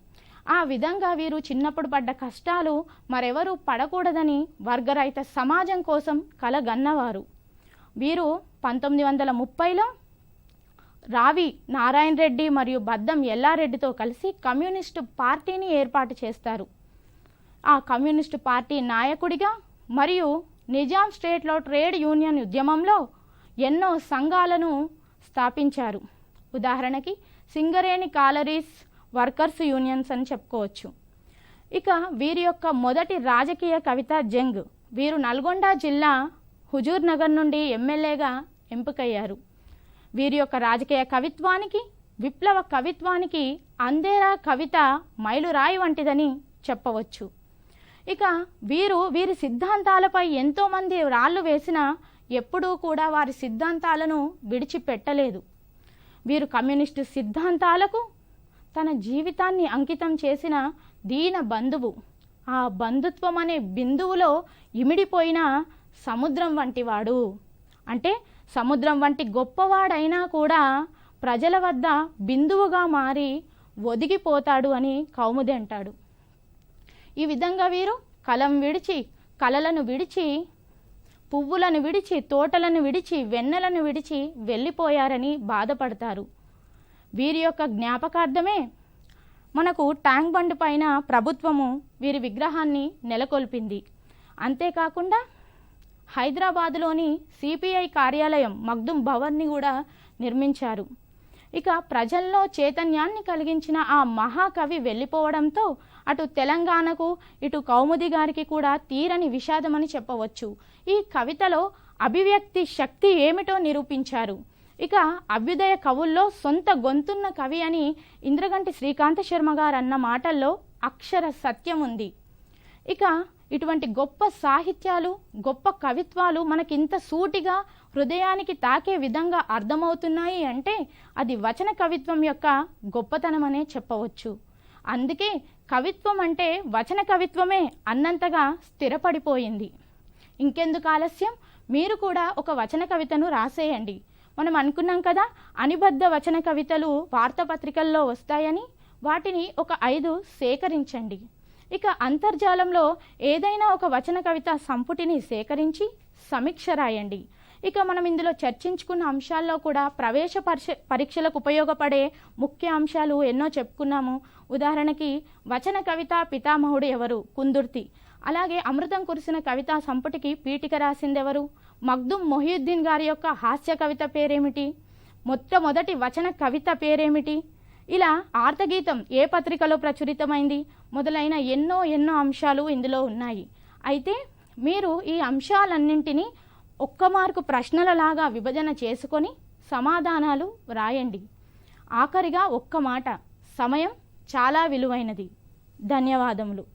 Speaker 1: ఆ విధంగా వీరు చిన్నప్పుడు పడ్డ కష్టాలు మరెవరూ పడకూడదని వర్గరహిత సమాజం కోసం కలగన్నవారు. వీరు 1930లో రావి నారాయణ రెడ్డి మరియు బద్దం ఎల్లారెడ్డితో కలిసి కమ్యూనిస్టు పార్టీని ఏర్పాటు చేస్తారు. ఆ కమ్యూనిస్టు పార్టీ నాయకుడిగా మరియు నిజాం స్టేట్లో ట్రేడ్ యూనియన్ ఉద్యమంలో ఎన్నో సంఘాలను స్థాపించారు. ఉదాహరణకి సింగరేణి కాలరీస్ వర్కర్స్ యూనియన్స్ అని చెప్పుకోవచ్చు. ఇక వీరి యొక్క మొదటి రాజకీయ కవిత జంగ్. వీరు నల్గొండ జిల్లా హుజూర్ నగర్ నుండి ఎమ్మెల్యేగా ఎంపికయ్యారు. వీరి యొక్క రాజకీయ కవిత్వానికి, విప్లవ కవిత్వానికి అందేరా కవిత మైలురాయి వంటిదని చెప్పవచ్చు. ఇక వీరి సిద్ధాంతాలపై ఎంతోమంది రాళ్ళు వేసినా ఎప్పుడూ కూడా వారి సిద్ధాంతాలను విడిచిపెట్టలేదు. వీరు కమ్యూనిస్టు సిద్ధాంతాలకు తన జీవితాన్ని అంకితం చేసిన దీన బంధువు. ఆ బంధుత్వం అనే బిందువులో ఇమిడిపోయిన సముద్రం వంటివాడు. అంటే సముద్రం వంటి గొప్పవాడైనా కూడా ప్రజల వద్ద బిందువుగా మారి ఒదిగిపోతాడు అని కౌముది అంటాడు. ఈ విధంగా వీరు కలం విడిచి, కలలను విడిచి, పువ్వులను విడిచి, తోటలను విడిచి, వెన్నెలను విడిచి వెళ్ళిపోయారని బాధపడతారు. వీరి యొక్క జ్ఞాపకార్థమే మనకు ట్యాంక్ బండ్ పైన ప్రభుత్వము వీరి విగ్రహాన్ని నెలకొల్పింది. అంతేకాకుండా హైదరాబాదులోని సిపిఐ కార్యాలయం మగ్దుమ్ భవన్ని కూడా నిర్మించారు. ఇక ప్రజల్లో చైతన్యాన్ని కలిగించిన ఆ మహాకవి వెళ్ళిపోవడంతో అటు తెలంగాణకు, ఇటు కౌముది గారికి కూడా తీరని విషాదమని చెప్పవచ్చు. ఈ కవితలో అభివ్యక్తి శక్తి ఏమిటో నిరూపించారు. ఇక అభ్యుదయ కవుల్లో సొంత గొంతున్న కవి అని ఇంద్రగంటి శ్రీకాంత శర్మ గారు అన్న మాటల్లో అక్షర సత్యం ఉంది. ఇక ఇటువంటి గొప్ప సాహిత్యాలు, గొప్ప కవిత్వాలు మనకింత సూటిగా హృదయానికి తాకే విధంగా అర్థమవుతున్నాయి అంటే అది వచన కవిత్వం యొక్క గొప్పతనమనే చెప్పవచ్చు. అందుకే కవిత్వం అంటే వచన కవిత్వమే అన్నంతగా స్థిరపడిపోయింది. ఇంకెందుకు ఆలస్యం, మీరు కూడా ఒక వచన కవితను రాసేయండి. మనం అనుకున్నాం కదా, అనిబద్ధ వచన కవితలు వార్తాపత్రికల్లో వస్తాయని. వాటిని ఒక 5 సేకరించండి. ఇక అంతర్జాలంలో ఏదైనా ఒక వచన కవిత సంపుటిని సేకరించి సమీక్ష రాయండి. ఇక మనం ఇందులో చర్చించుకున్న అంశాల్లో కూడా ప్రవేశ పరీక్షలకు ఉపయోగపడే ముఖ్య అంశాలు ఎన్నో చెప్పుకున్నాము. ఉదాహరణకి వచన కవిత పితామహుడు ఎవరు? కుందుర్తి. అలాగే అమృతం కురిసిన కవితా సంపుటికి పీఠిక రాసిందెవరు? మగ్దుం మొహియుద్దీన్ గారి యొక్క హాస్య కవిత పేరేమిటి? మొట్టమొదటి వచన కవిత పేరేమిటి? ఇలా ఆర్తగీతం ఏ పత్రికలో ప్రచురితమైంది? మొదలైన ఎన్నో అంశాలు ఇందులో ఉన్నాయి. అయితే మీరు ఈ అంశాలన్నింటినీ ఒక్క మార్కు ప్రశ్నలలాగా విభజన చేసుకొని సమాధానాలు వ్రాయండి. ఆఖరిగా ఒక్క మాట, సమయం చాలా విలువైనది. ధన్యవాదములు.